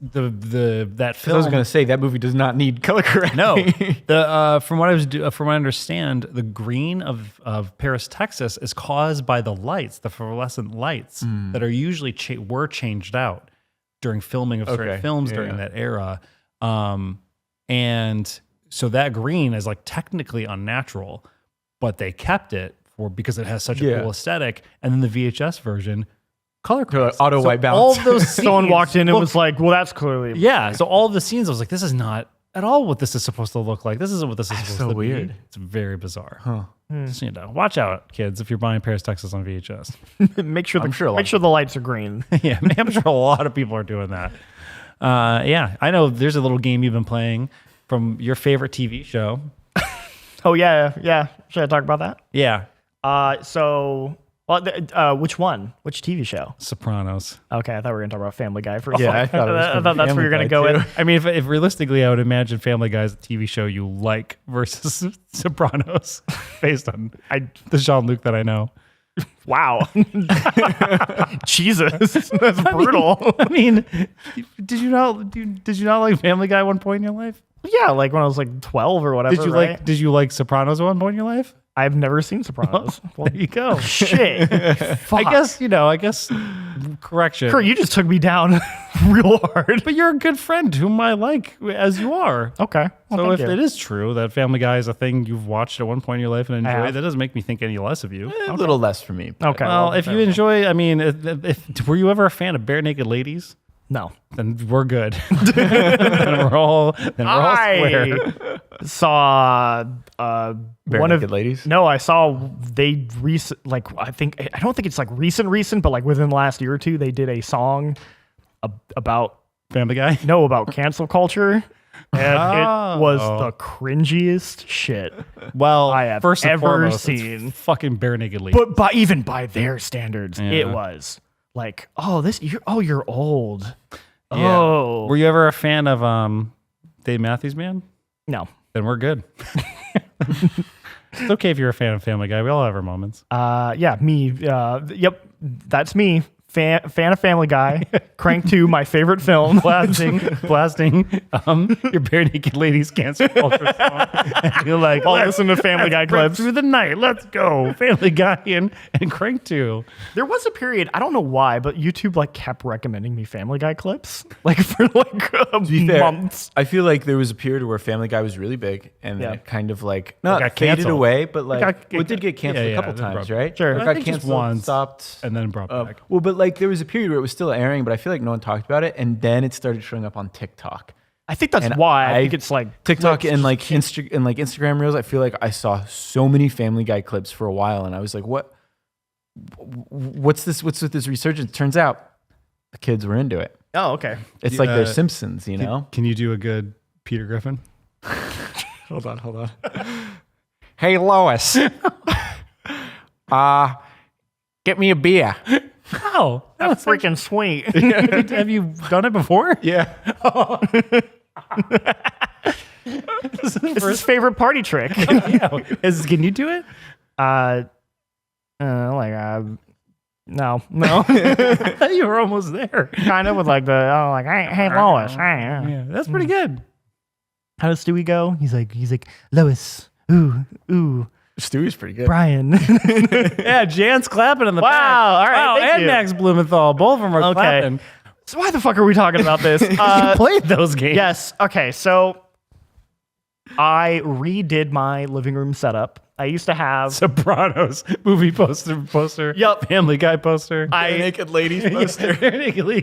that film. I was going to say that movie does not need color correcting. No, from what I understand, the green of Paris, Texas, is caused by the lights, the fluorescent lights that are usually were changed out during filming of certain films during that era, and so that green is like technically unnatural, but they kept it because it has such a cool aesthetic. And then the VHS version, color corrected. Auto white balance. All of those scenes, Someone walked in and was like, well, that's clearly. yeah. So all of the scenes, I was like, this is not at all what this is supposed to look like. This isn't what this is supposed so to weird. be. It's very bizarre. Just, watch out, kids, if you're buying Paris, Texas on VHS. make sure I'm sure make sure the lights are green. Yeah, I'm sure a lot of people are doing that. Yeah, I know there's a little game you've been playing from your favorite TV show. Oh yeah. Should I talk about that? Yeah, Which one? Which TV show? Sopranos. Okay, I thought we were gonna talk about Family Guy for a Yeah, second. I thought it was I gonna thought be that's where you're Family gonna Guy, go too. with. I mean, if realistically, I would imagine Family Guy is a TV show you like versus Sopranos, based on the Jean-Luc that I know. Wow. Jesus, that's brutal. I mean, did you not like Family Guy at one point in your life? Yeah, like when I was like 12 or whatever. Did you like Sopranos at one point in your life? I've never seen Sopranos. Well, There you go. shit. Fuck. I guess correction. Kurt, you just took me down real hard. But you're a good friend whom I like as you are. Okay. Well, So thank if you. it is true that Family Guy is a thing you've watched at one point in your life and enjoyed, have. that doesn't make me think any less of you. A little less for me. Okay. Well, if you enjoy, I mean, if were you ever a fan of Bare Naked Ladies? No. Then we're good. then we're all square. Saw Bare one Naked of Ladies? No, I saw they I don't think it's like recent, but like within the last year or two, they did a song about Family Guy. about cancel culture, and it was Oh. the cringiest shit. Well, I have first and ever foremost, it's seen. fucking Bare Naked Ladies. But even by their standards, it Yeah. was like, you're old. Yeah. Oh, Were you ever a fan of Dave Matthews Band? no. Then we're good. It's okay if you're a fan of Family Guy. We all have our moments. Yeah, me. Yep, that's me. Fan of Family Guy. Crank 2, my favorite film. blasting your Bare Naked Ladies cancel culture song. And you're like, I'll listen to Family Guy Rip clips. through the night. Let's go. Family Guy and Crank 2. There was a period, I don't know why, but YouTube like kept recommending me Family Guy clips like for like months. I feel like there was a period where Family Guy was really big, and then Yeah. it kind of like not got faded canceled. away, but like It it did get canceled yeah, a couple it got times, brought- right? Sure. It I got think just canceled, once. stopped. And then brought back. Well, but like there was a period where it was still airing, but I feel like no one talked about it, and then it started showing up on TikTok. I think that's And why. I think it's like TikTok clips and just like Instagram Reels. I feel like I saw so many Family Guy clips for a while, and I was like, what's this? What's with this resurgence? Turns out the kids were into it. Oh, okay. It's like they're Uh, Simpsons, you know. Can you do a good Peter Griffin? Hold on. Hey, Lois. Get me a beer. Oh, That's freaking sweet. have you done it before? Yeah. It's his favorite party trick. Can you do it? No. You were almost there. Kind of with like hey Lois. Hey. Yeah, that's pretty good. How does Stewie go? He's like Lois. Ooh, Stewie's pretty good. Brian. Yeah, Jan's clapping in the back. Wow, all right, Wow, thank and you. Max Blumenthal. Both of them are Okay. clapping. So why the fuck are we talking about this? You played those games. Yes. Okay. So I redid my living room setup. I used to have. Sopranos movie poster. Yup. Family Guy poster. Naked ladies poster.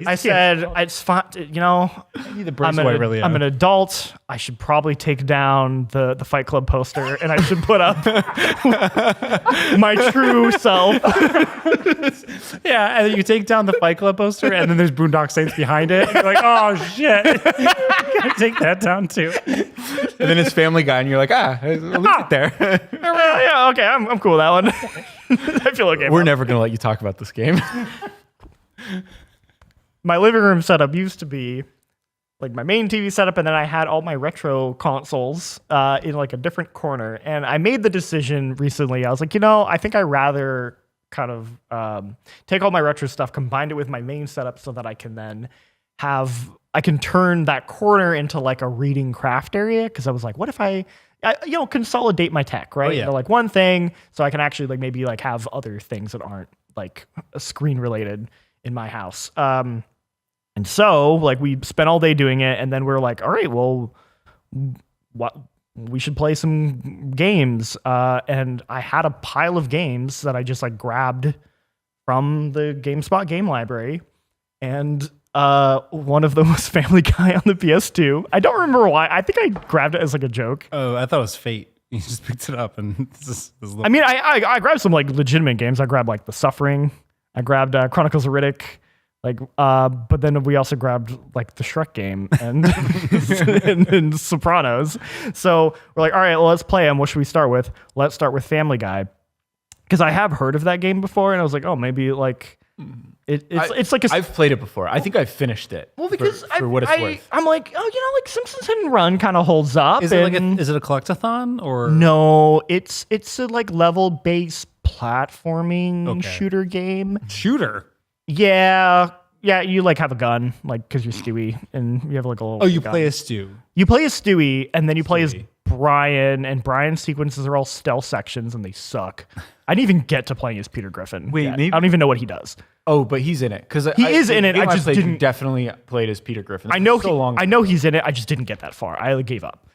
I said it's fine. You know, the I'm an adult. I should probably take down the Fight Club poster, and I should put up my true self. Yeah, and you take down the Fight Club poster, and then there's Boondock Saints behind it. And you're like, oh shit, gotta take that down too. And then it's Family Guy, and you're like, leave it there. Yeah. Okay. I'm cool with that one. I feel okay. We're never gonna let you talk about this game. My living room setup used to be like my main TV setup, and then I had all my retro consoles in like a different corner. And I made the decision recently. I was like, I think I'd rather kind of take all my retro stuff, combine it with my main setup, so that I can then I can turn that corner into like a reading craft area. Because I was like, what if I consolidate my tech, right? yeah. Into like one thing, so I can actually like maybe like have other things that aren't like screen related in my house. And so like we spent all day doing it, and then we're like, all right, well, we should play some games. And I had a pile of games that I just like grabbed from the GameSpot game library. And one of them was Family Guy on the PS2. I don't remember why. I think I grabbed it as like a joke. Oh, I thought it was Fate. You just picked it up and I mean, I grabbed some like legitimate games. I grabbed like The Suffering. I grabbed Chronicles of Riddick. Like, but then we also grabbed like the Shrek game and and Sopranos. So we're like, all right, well, let's play them. What should we start with? Let's start with Family Guy, because I have heard of that game before, and I was like, oh, maybe like it's like I've played it before. I think I finished it. Well, because for what it's worth. I'm like, oh, like Simpsons Hit and Run kind of holds up. Is it is it a collectathon or no? It's a like level based platforming shooter game. Shooter. Yeah, you like have a gun, like because you're Stewie, and you have like a little. Oh, you gun. play as Stu. You play as Stewie, and then you play as Brian, and Brian's sequences are all stealth sections, and they suck. I didn't even get to playing as Peter Griffin. Wait, I don't even know what he does. Oh, but he's in it because he is in it. I just didn't definitely played as Peter Griffin. I know I know he's in it. I just didn't get that far. I gave up.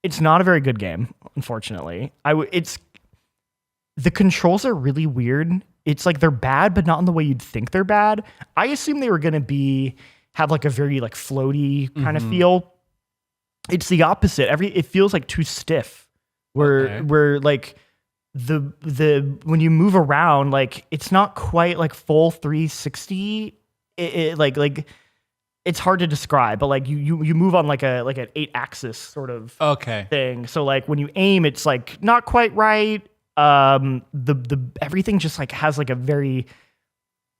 It's not a very good game, unfortunately. The controls are really weird. It's like they're bad, but not in the way you'd think they're bad. I assume they were going to have like a very like floaty kind of feel. It's the opposite. It feels like too stiff. Where like the when you move around, like it's not quite like full 360. Like it's hard to describe, but like you move on like an 8-axis sort of thing. So like when you aim, it's like not quite right. The everything just like has like a very,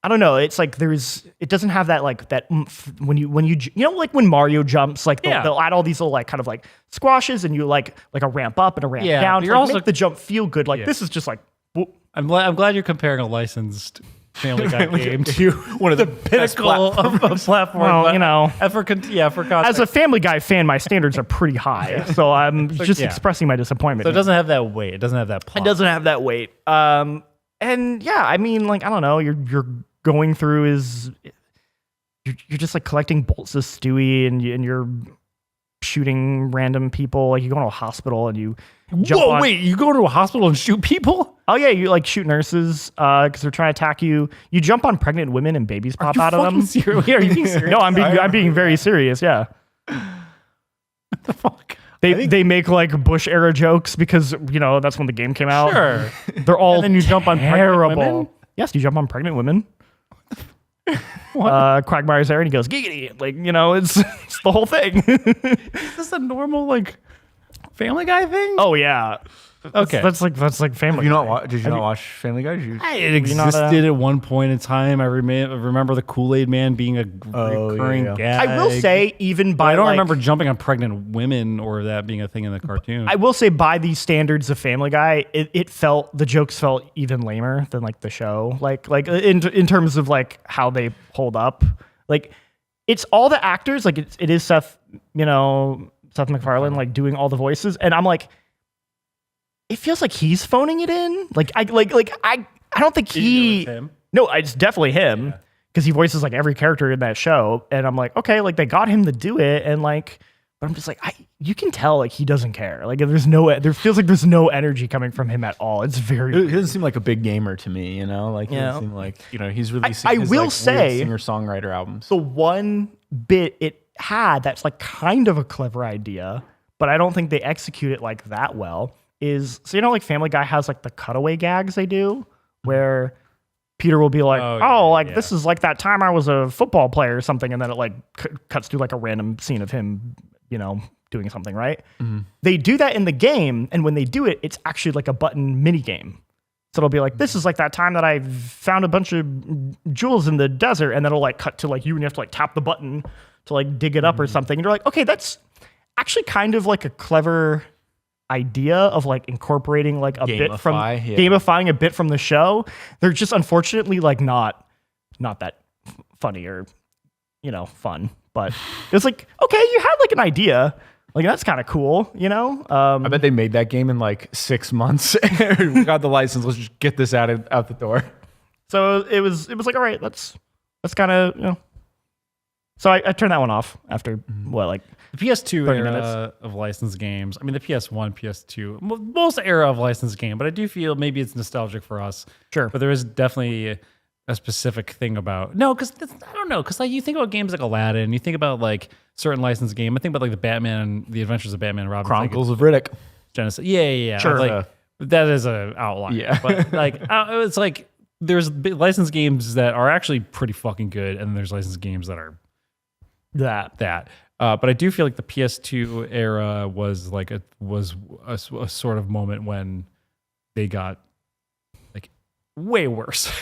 I don't know. It's like it doesn't have that like that oomph when you like when Mario jumps, like they'll add all these little like kind of like squashes, and you like a ramp up and a ramp down. You're to, like, also make the jump feel good. Like this is just like. Whoop. I'm glad you're comparing a licensed Family Guy game to one of the pinnacle of a platform. Well, for context. As a Family Guy fan, my standards are pretty high, so I'm just expressing my disappointment. So it doesn't have that weight. It doesn't have that plot. It doesn't have that weight. And yeah, I mean, like I don't know. You're going through you're just like collecting bolts of Stewie, and you're shooting random people. Like you go to a hospital and you jump wait, you go to a hospital and shoot people? Oh yeah, you like shoot nurses because they're trying to attack you. You jump on pregnant women and babies pop out of them. Are you being serious? No, I'm being very serious. Yeah. What the fuck? They make like Bush era jokes because that's when the game came out. Sure. They're all and then you jump on pregnant women? Yes, you jump on pregnant women. Quagmire's there and he goes giggity, like it's the whole thing. Is this a normal like Family Guy thing? Oh yeah. Okay, that's like Family. Did you not watch Family Guy? It existed at one point in time. I remember the Kool-Aid Man being a recurring gag. I will say, I don't remember jumping on pregnant women or that being a thing in the cartoon. I will say, by the standards of Family Guy, the jokes felt even lamer than like the show. Like in terms of like how they hold up. Like it's all the actors. Like it is Seth MacFarlane like doing all the voices, and I'm like. It feels like he's phoning it in. Like I don't think he. Him? No, it's definitely him because he voices like every character in that show, and I'm like, okay, like they got him to do it, and like, but I'm just like, you can tell like he doesn't care. Like there feels like there's no energy coming from him at all. It's very. He doesn't seem like a big gamer to me, Like he doesn't seem like he's releasing. I will say singer-songwriter albums. The one bit it had that's like kind of a clever idea, but I don't think they execute it like that well. Is like Family Guy has like the cutaway gags they do where Peter will be like, this is like that time I was a football player or something. And then it like cuts to like a random scene of him, doing something, right? Mm-hmm. They do that in the game. And when they do it, it's actually like a button mini game. So it'll be like, this is like that time that I found a bunch of jewels in the desert. And then it'll like cut to like you and you have to like tap the button to like dig it up or something. And you're like, okay, that's actually kind of like a clever idea of like incorporating like gamifying a bit from the show. They're just unfortunately like not that funny or fun, but it's like, okay, you had like an idea, like that's kind of cool, I bet they made that game in like 6 months. We got the license, let's just get this out the door. So it was like, all right, let's kind of So I turned that one off after like The PS2 30 era minutes. of licensed games. I mean, the PS1, PS2, most era of licensed game. But I do feel maybe it's nostalgic for us. Sure. But there is definitely a specific thing about because I don't know, because like you think about games like Aladdin, you think about like certain licensed game. I think about like the Adventures of Batman and Robin, Chronicles of Riddick. Genesis. Yeah. Sure. Like that is an outlier. Yeah. But like it's like there's licensed games that are actually pretty fucking good, and then there's licensed games that are that. But I do feel like the PS2 era was like a sort of moment when they got like way worse.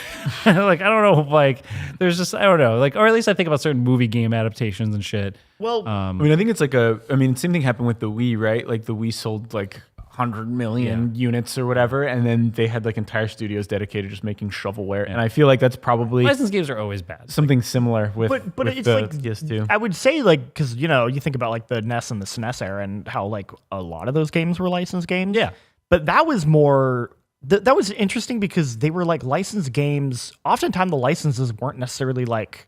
Like I don't know, like there's just I don't know, like or at least I think about certain movie game adaptations and shit. Well, I mean, I think it's like same thing happened with the Wii, right? Like the Wii sold like 100 million units or whatever, and then they had like entire studios dedicated just making shovelware. And I feel like that's probably licensed games are always bad. Something similar with but it's the like PS2. I would say like because you think about like the NES and the SNES era and how like a lot of those games were licensed games. Yeah, but that was more. That was interesting because they were like licensed games. Oftentimes the licenses weren't necessarily like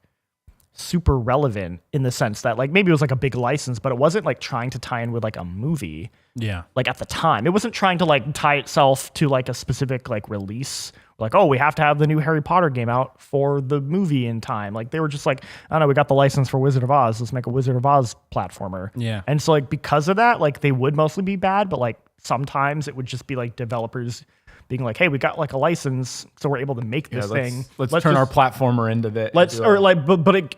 super relevant in the sense that like maybe it was like a big license, but it wasn't like trying to tie in with like a movie. Yeah. Like at the time, it wasn't trying to like tie itself to like a specific like release. Like, oh, we have to have the new Harry Potter game out for the movie in time. Like they were just like, I don't know, we got the license for Wizard of Oz. Let's make a Wizard of Oz platformer. Yeah. And so like because of that, like they would mostly be bad, but like sometimes it would just be like developers being like, hey, we got like a license, so we're able to make this thing. Let's turn our platformer into that. But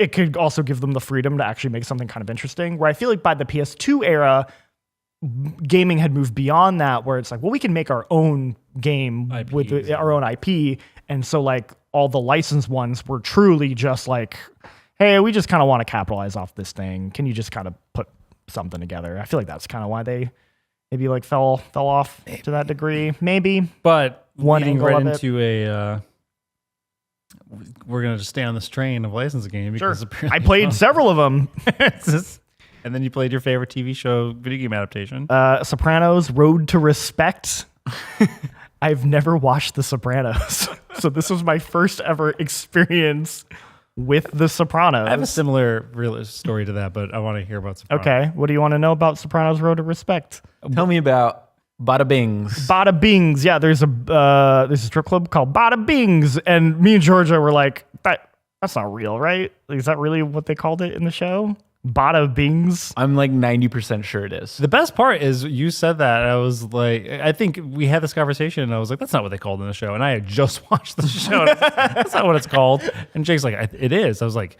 it could also give them the freedom to actually make something kind of interesting. Where I feel like by the PS2 era, gaming had moved beyond that, where it's like, well, we can make our own game with our own IP, and so like all the licensed ones were truly just like, hey, we just kind of want to capitalize off this thing. Can you just kind of put something together? I feel like that's kind of why they maybe like fell off to that degree, maybe. But one leading angle right of into we're gonna just stay on this train of licensed game because I played several of them. And then you played your favorite TV show video game adaptation. Sopranos, Road to Respect. I've never watched The Sopranos, so this was my first ever experience with The Sopranos. I have a similar real story to that, but I want to hear about Sopranos. Okay, what do you want to know about Sopranos, Road to Respect? Tell me about Bada Bings. Bada Bings, yeah. There's a strip club called Bada Bings, and me and Georgia were like, that's not real, right? Like, is that really what they called it in the show? Bada Bings. I'm like 90% sure it is. The best part is you said that. I was like, I think we had this conversation, and I was like, that's not what they called in the show. And I had just watched the show. That's not what it's called. And Jake's like, it is. I was like,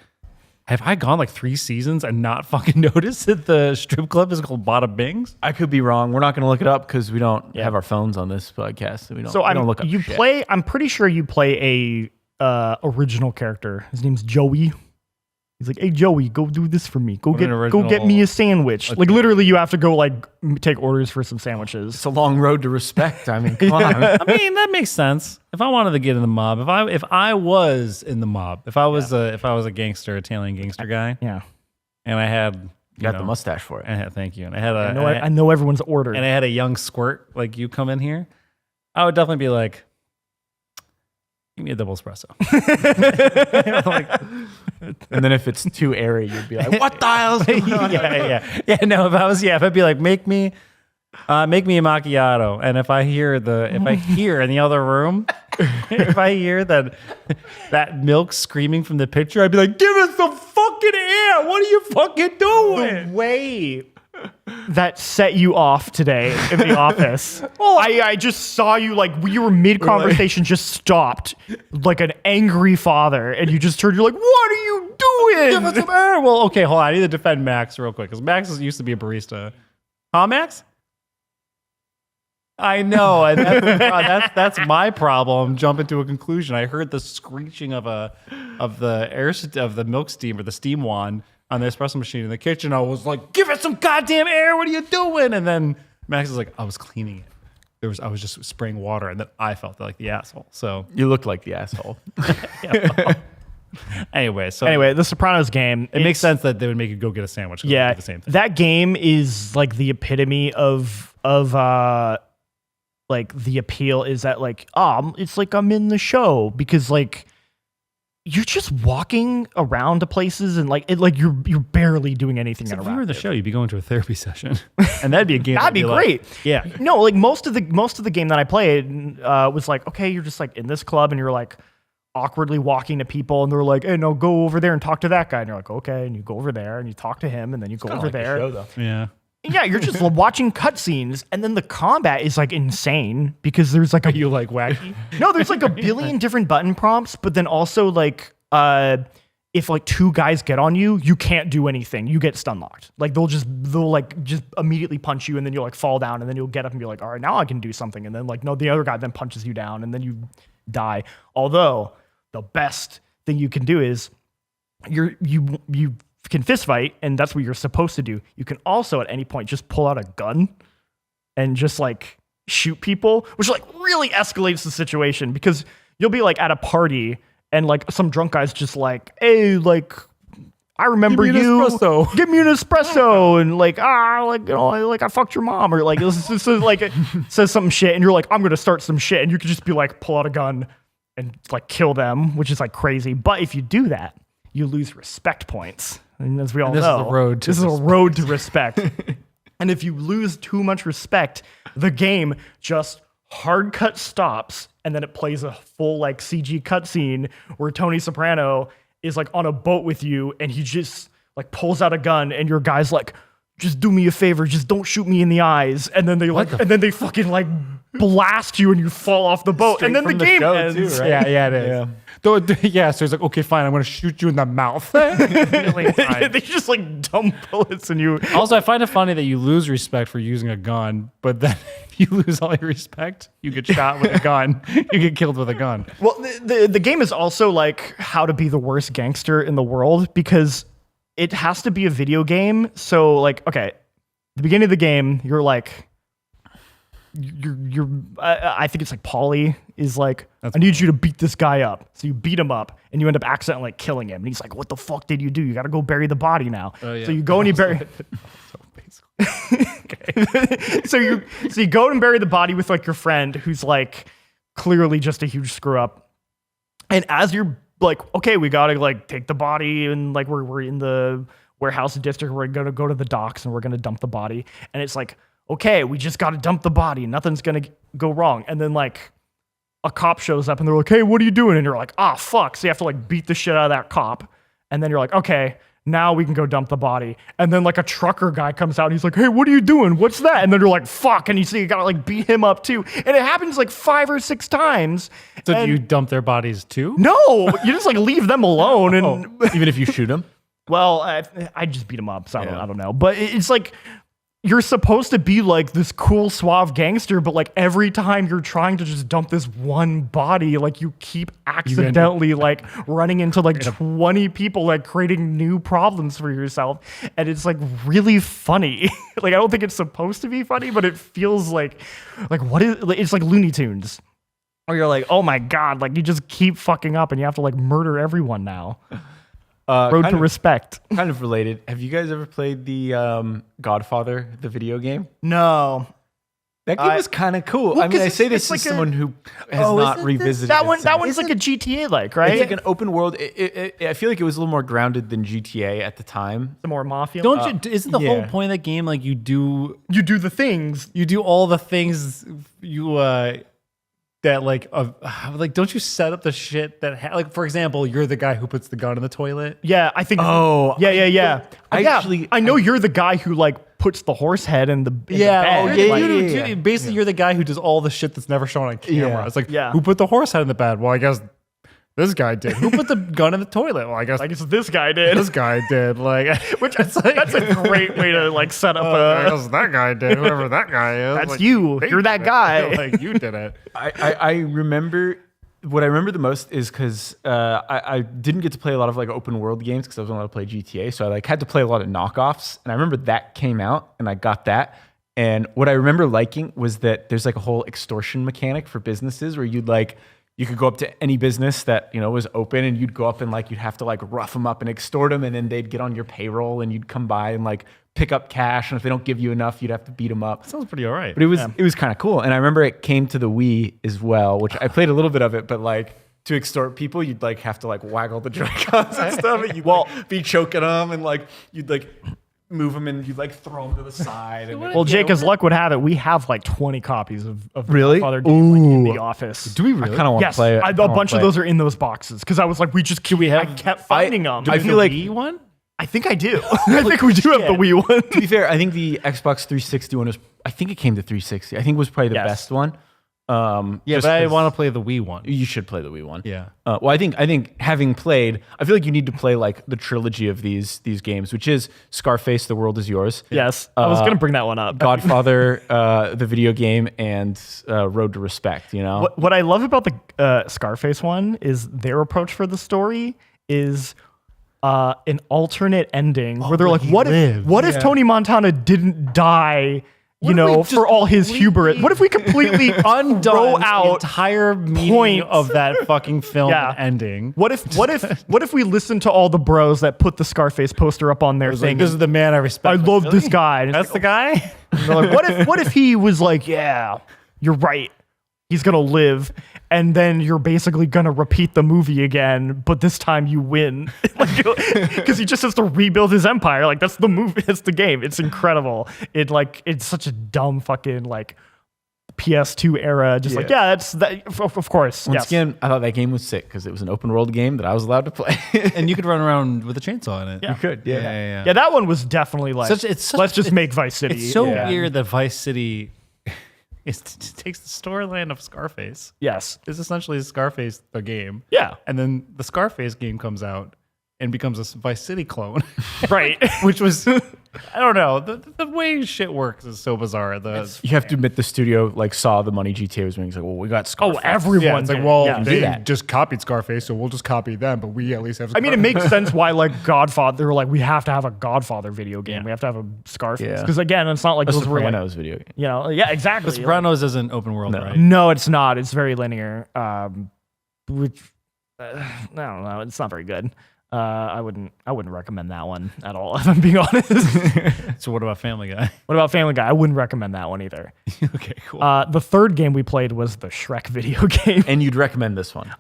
have I gone like 3 seasons and not fucking noticed that the strip club is called Bada Bings? I could be wrong. We're not going to look it up because we don't have our phones on this podcast. So we don't look up shit. I'm pretty sure you play a original character. His name's Joey. He's like, hey, Joey, go do this for me. Go get me a sandwich. Like, literally, you have to go, like, take orders for some sandwiches. It's a long road to respect. I mean, come on. I mean, that makes sense. If I wanted to get in the mob, if I was in the mob, if I was a gangster, Italian gangster guy, and I had got the mustache for it. Thank you. And I had I know everyone's order. And I had a young squirt like you come in here, I would definitely be like, give me a double espresso. And then if it's too airy, you'd be like, what the hell's going on? Yeah. No, if I'd be like, make me a macchiato. And if I hear in the other room, if I hear that milk screaming from the picture, I'd be like, give us some fucking air. What are you fucking doing? The way that set you off today in the office. Well, I just saw you like you were mid conversation, just stopped like an angry father, and you just turned. You're like, "What are you doing?" Give us some air. Well, okay, hold on. I need to defend Max real quick because Max used to be a barista. Huh, Max? I know, and that's my problem. Jumping to a conclusion. I heard the screeching of the milk steam or the steam wand on the espresso machine in the kitchen. I was like, give it some goddamn air. What are you doing? And then Max is like, I was cleaning it. I was just spraying water, and then I felt like the asshole. So you looked like the asshole. Anyway, the Sopranos game. It makes sense that they would make you go get a sandwich. Yeah, the same thing. That game is like the epitome of like the appeal is that like, it's like I'm in the show because like you're just walking around to places and you're barely doing anything. If we were in the show, you'd be going to a therapy session, and that'd be a game. That'd be great. Like, yeah. No, like most of the game that I played was like, okay, you're just like in this club and you're like awkwardly walking to people and they're like, hey, no, go over there and talk to that guy. And you're like, okay, and you go over there and you talk to him and then you go over there. The show, though. Yeah. Yeah, you're just watching cutscenes, and then the combat is like insane because there's like You like wacky? no, there's like a billion different button prompts, but then also like if like two guys get on you, you can't do anything. You get stun locked. Like they'll just immediately punch you, and then you'll like fall down, and then you'll get up and be like, all right, now I can do something, and then like no, the other guy then punches you down, and then you die. Although the best thing you can do is you can fist fight, and that's what you're supposed to do. You can also at any point just pull out a gun and just like shoot people, which like really escalates the situation because you'll be like at a party and like some drunk guy's just like, hey, like I remember you. Espresso. Give me an espresso, and like I fucked your mom, or like this is like it says some shit, and you're like, I'm gonna start some shit, and you could just be like, pull out a gun and like kill them, which is like crazy. But if you do that, you lose respect points. And as we all know, this is a road to respect. And if you lose too much respect, the game just hard cut stops, and then it plays a full like CG cutscene where Tony Soprano is like on a boat with you, and he just like pulls out a gun, and your guy's like, just do me a favor, just don't shoot me in the eyes. And then they fucking like blast you, and you fall off the boat. Straight and then the game ends. Too, right? Yeah, it is. Yeah. So he's like, okay, fine, I'm going to shoot you in the mouth. They just like dump bullets in you. Also, I find it funny that you lose respect for using a gun, but then if you lose all your respect, you get shot with a gun. You get killed with a gun. Well, the game is also like how to be the worst gangster in the world, because it has to be a video game. So like, okay, the beginning of the game, you're like, I think it's like Paulie is like, I need you to beat this guy up. So you beat him up, and you end up accidentally like killing him. And he's like, what the fuck did you do? You got to go bury the body now. Oh, yeah. So you go and you bury. So you go and bury the body with like your friend who's like clearly just a huge screw up. And as you're like, okay, we got to like take the body, and like we're in the warehouse district. We're going to go to the docks, and we're going to dump the body. And it's like, okay, we just got to dump the body. Nothing's going to go wrong. And then like a cop shows up, and they're like, hey, what are you doing? And you're like, ah, fuck. So you have to like beat the shit out of that cop. And then you're like, okay, now we can go dump the body. And then like a trucker guy comes out, and he's like, hey, what are you doing? What's that? And then you're like, fuck. And you got to like beat him up too. And it happens like 5 or 6 times. So do you dump their bodies too? No, you just like leave them alone. And Even if you shoot them? Well, I just beat him up. So I don't know. But it's like, you're supposed to be like this cool, suave gangster, but like every time you're trying to just dump this one body, like you keep accidentally like running into like 20 people, like creating new problems for yourself. And it's like really funny. Like, I don't think it's supposed to be funny, but it feels like what is, it's like Looney Tunes. Or you're like, oh my God, like you just keep fucking up and you have to like murder everyone now. Road to respect. Kind of related. Have you guys ever played the Godfather, the video game? No. That game was kind of cool. Well, I mean, I say it's this like as someone who has not revisited that it one. since. That one's like a GTA, like, right? It's like an open world. I feel like it was a little more grounded than GTA at the time. The more mafia. Don't you? Isn't the whole point of that game like you do the things? You do all the things that like don't you set up the shit that like, for example, you're the guy who puts the gun in the toilet? Yeah, I think. Oh, yeah. I know I you're the guy who like puts the horse head in the bed. Yeah. Basically, you're the guy who does all the shit that's never shown on camera. Yeah. It's like, who put the horse head in the bed? Well, I guess this guy did. Who put the gun in the toilet? Well, I guess this guy did. This guy did. Like, which that's a great way to like set up. I guess that guy did. Whoever that guy is. That's like, you. You're that guy. Like you did it. I remember. What I remember the most is because I didn't get to play a lot of like open world games because I wasn't allowed to play GTA, so I like had to play a lot of knockoffs. And I remember that came out, and I got that. And what I remember liking was that there's like a whole extortion mechanic for businesses where you could go up to any business that was open, and you'd go up and like you'd have to like rough them up and extort them, and then they'd get on your payroll, and you'd come by and like pick up cash, and if they don't give you enough, you'd have to beat them up. Sounds pretty all right. But it was kind of cool, and I remember it came to the Wii as well, which I played a little bit of it, but like to extort people, you'd like have to like waggle the Joy-Cons and stuff. And you'd be choking them, and like you'd like move them, and you'd like throw them to the side. And Well, Jake, as luck would have it, we have like 20 copies of Really? the Godfather game like, in the office. Do we really? I kind of want to Yes, play it. a bunch of those are in those boxes because I was like, I kept finding them. I feel like Wii one? I think I do. I think we do have the Wii one. to be fair, I think the Xbox 360 one was. I think it came to 360. I think it was probably the best one. Yeah, just but I 'cause want to play the Wii one. You should play the Wii one. Yeah. Well, I think having played, I feel like you need to play like the trilogy of these games, which is Scarface, The World Is Yours. Yes, I was gonna bring that one up. Godfather, the video game, and Road to Respect. You know. What I love about the Scarface one is their approach for the story is an alternate ending where they're like, what if Tony Montana didn't die? You know, for all his hubris. What if we completely throw out the entire meaning of that fucking film and ending? What if we listen to all the bros that put the Scarface poster up on their thing? Like, this is the man I respect. I love this guy. And That's the guy? and they're like, what if he was like, yeah, you're right. He's gonna live, and then you're basically gonna repeat the movie again, but this time you win, because he just has to rebuild his empire. Like that's the movie, that's the game. It's incredible. It's such a dumb fucking like PS2 era. Just like that's that. Of course. Once again, I thought that game was sick because it was an open world game that I was allowed to play, and you could run around with a chainsaw in it. You could. Yeah. That one was definitely like let's just make Vice City. It's so weird that Vice City. It takes the storyline of Scarface. Yes. It's essentially Scarface, the game. Yeah. And then the Scarface game comes out and becomes a Vice City clone. Right. Which was, I don't know, the way shit works is so bizarre. You have to admit the studio like saw the money GTA was making. It's like, well, we got Scarface. Oh, everyone. Yeah, it's like, well, they they just copied Scarface, so we'll just copy them, but we at least have I mean, it makes sense why like Godfather, they were like, we have to have a Godfather video game. Yeah. We have to have a Scarface. Yeah. Because again, it's not like The those were like, Sopranos video game. you know, yeah, exactly. The Sopranos isn't open world, right? No, it's not. It's very linear. Which I don't know. It's not very good. I wouldn't recommend that one at all, if I'm being honest. So what about Family Guy? What about Family Guy? I wouldn't recommend that one either. Okay, cool. The third game we played was the Shrek video game. And you'd recommend this one?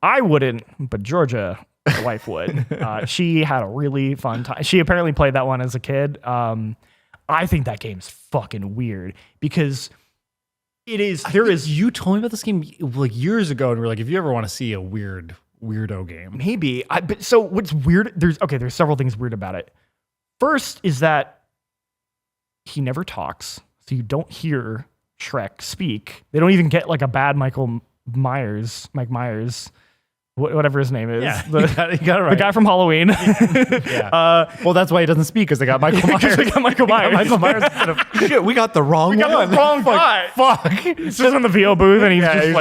I wouldn't, but Georgia, my wife, would. She had a really fun time. She apparently played that one as a kid. I think that game's fucking weird because it is. You told me about this game like years ago, and we were like, if you ever want to see a weirdo game, maybe. But so what's weird? There's several things weird about it. First is that he never talks, so you don't hear Shrek speak. They don't even get like a bad Mike Myers, whatever his name is. Yeah, the, you got it right. The guy from Halloween. Yeah. Well, that's why he doesn't speak because they got Michael Myers. They got Michael Myers. Michael Myers instead of Shit, we got the wrong one. got the wrong guy. fuck. He's just in the VO booth and he's just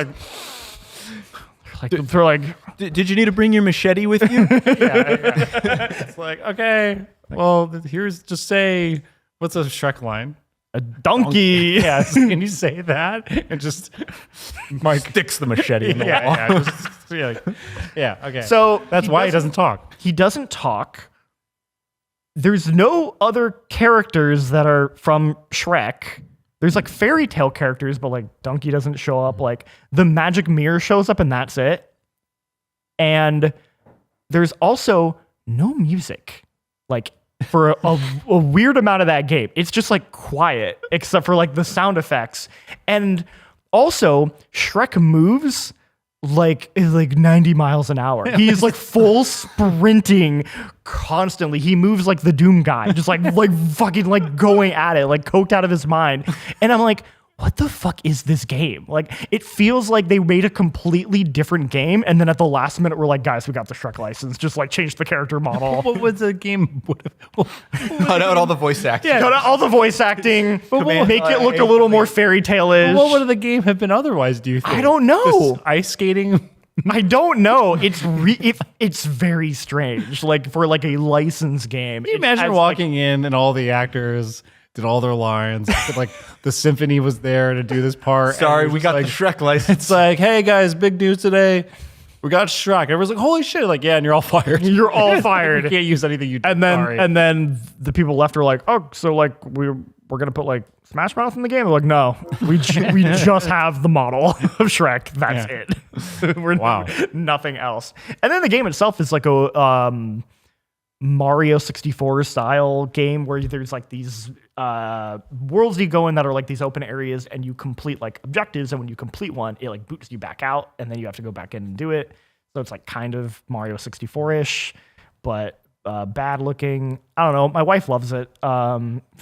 like they're like, Did you need to bring your machete with you? It's like, okay, well, here's just say, what's a Shrek line? a donkey. Yeah, can you say that? And just Mike sticks the machete in the wall. Yeah, okay. So that's why he doesn't talk. He doesn't talk. There's no other characters that are from Shrek. There's like fairy tale characters, but like Donkey doesn't show up. Like the magic mirror shows up and that's it. And there's also no music. Like for a weird amount of that game, it's just like quiet except for like the sound effects. And also Shrek moves like 90 miles an hour. He's like full sprinting constantly. He moves like the Doom guy, just like fucking like going at it, like coked out of his mind. And I'm like, what the fuck is this game? Like, it feels like they made a completely different game, and then at the last minute, we're like, guys, we got the Shrek license. Just like change the character model. What was the game? Cut out all the voice acting. Yeah, cut out all the voice acting. Make it look a little more fairy tale-ish. What would the game have been otherwise? Do you think? I don't know. Just ice skating. I don't know. It's very strange. Like for like a licensed game. Can you imagine walking in and all the actors did all their lines? Like the symphony was there to do this part. Sorry, we got the Shrek license. It's like, hey guys, big news today. We got Shrek. Everyone's like, holy shit! Like, yeah, and you're all fired. You're all fired. You can't use anything you. And then the people left are like, oh, so like we're gonna put like Smash Mouth in the game. They're like, no, we just have the model of Shrek. That's it. We're nothing else. And then the game itself is like a Mario 64 style game where there's like these worlds you go in that are like these open areas, and you complete like objectives, and when you complete one, it like boots you back out, and then you have to go back in and do it. So it's like kind of Mario 64-ish, but bad looking. I don't know. My wife loves it.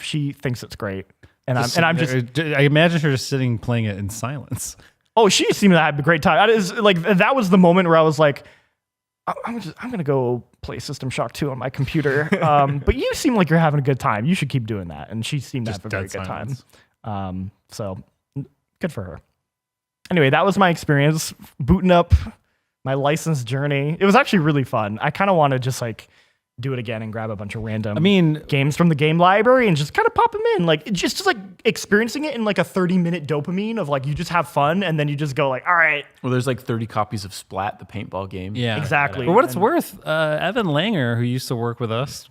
She thinks it's great, and I'm just. I imagine her just sitting playing it in silence. Oh, she seemed to have a great time. That was the moment where I was like, I'm gonna go play System Shock 2 on my computer. But you seem like you're having a good time. You should keep doing that. And she seemed to have a very good time. So good for her. Anyway, that was my experience booting up my license journey. It was actually really fun. I kind of want to just like do it again and grab a bunch of random games from the game library and just kind of pop them in. Like just like experiencing it in like a 30-minute dopamine of like you just have fun and then you just go like, all right. Well, there's like 30 copies of Splat, the paintball game. Yeah, exactly. For what it's worth, Evan Langer, who used to work with us,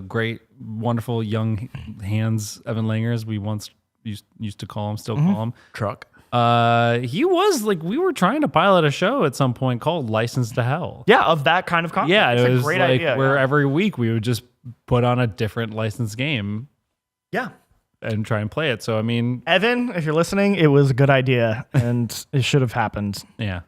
great, wonderful young hands, Evan Langer, as we once used to call him, still call him. Truck. He was like, we were trying to pilot a show at some point called License to Hell. Yeah, of that kind of content. Yeah, it's it was a great like idea. where every week we would just put on a different licensed game. Yeah. And try and play it. So, I mean, Evan, if you're listening, it was a good idea and it should have happened. Yeah.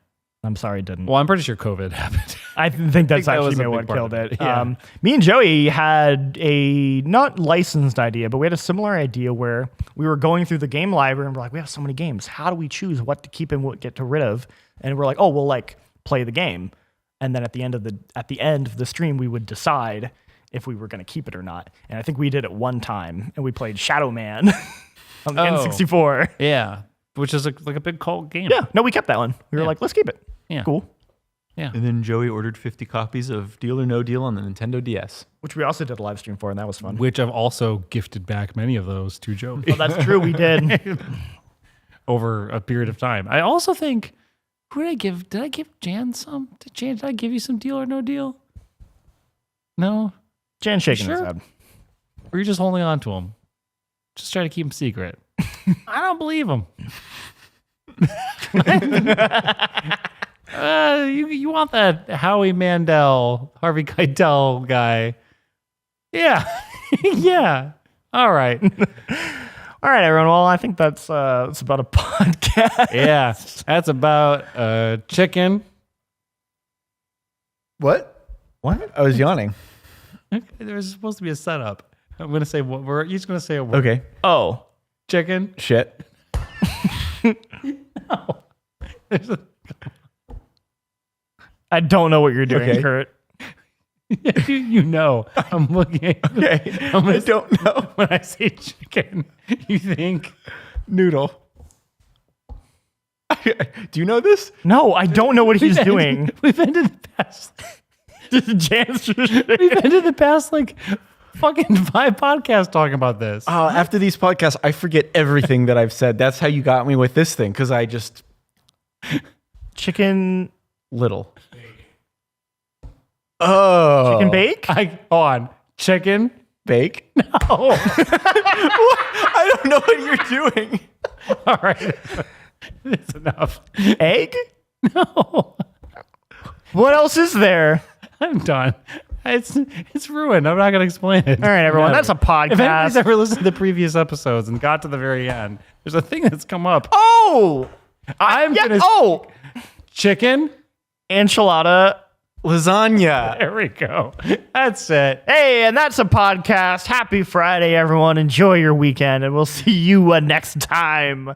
I'm sorry it didn't. Well, I'm pretty sure COVID happened. I think that's actually what killed it. Yeah. Me and Joey had a not licensed idea, but we had a similar idea where we were going through the game library and we're like, we have so many games. How do we choose what to keep and what to get rid of? And we're like, oh, we'll like play the game. And then at the end of the stream, we would decide if we were going to keep it or not. And I think we did it one time and we played Shadow Man on the N64. Yeah. Which is like a big cult game. Yeah. No, we kept that one. We were like, let's keep it. Yeah. Cool. Yeah. And then Joey ordered 50 copies of Deal or No Deal on the Nintendo DS. Which we also did a live stream for, and that was fun. Which I've also gifted back many of those to Joey. Oh, that's true. We did. Over a period of time. I also think, who did I give? Did I give Jan some? Did I give you some Deal or No Deal? No? Jan's shaking his head. Or you're just holding on to him? Just trying to keep him secret. I don't believe him. You want that Howie Mandel, Harvey Keitel guy. Yeah. Yeah. All right. All right, everyone. Well, I think that's about a podcast. Yeah. That's about chicken. What? I was yawning. There's supposed to be a setup. I'm going to say what we're each going to say a word. Okay. Oh. Chicken. Shit. No. I don't know what you're doing, Okay. Kurt. You know. I'm looking at you. Okay. I don't know. When I say chicken, you think Noodle. Do you know this? No, I don't know what he's doing. We've ended the past. Jan's We've ended the past like fucking 5 podcasts talking about this. After these podcasts, I forget everything that I've said. That's how you got me with this thing, because I just... Chicken... Little. Oh. Chicken bake? Hold on. Chicken? Bake? No. I don't know what you're doing. All right. It's enough. Egg? No. What else is there? I'm done. It's ruined. I'm not going to explain it. All right, everyone. Never. That's a podcast. If anybody's ever listened to the previous episodes and got to the very end, there's a thing that's come up. Oh! Chicken? Enchilada. Lasagna. There we go. That's it. Hey, and that's a podcast. Happy Friday, everyone. Enjoy your weekend, and we'll see you next time.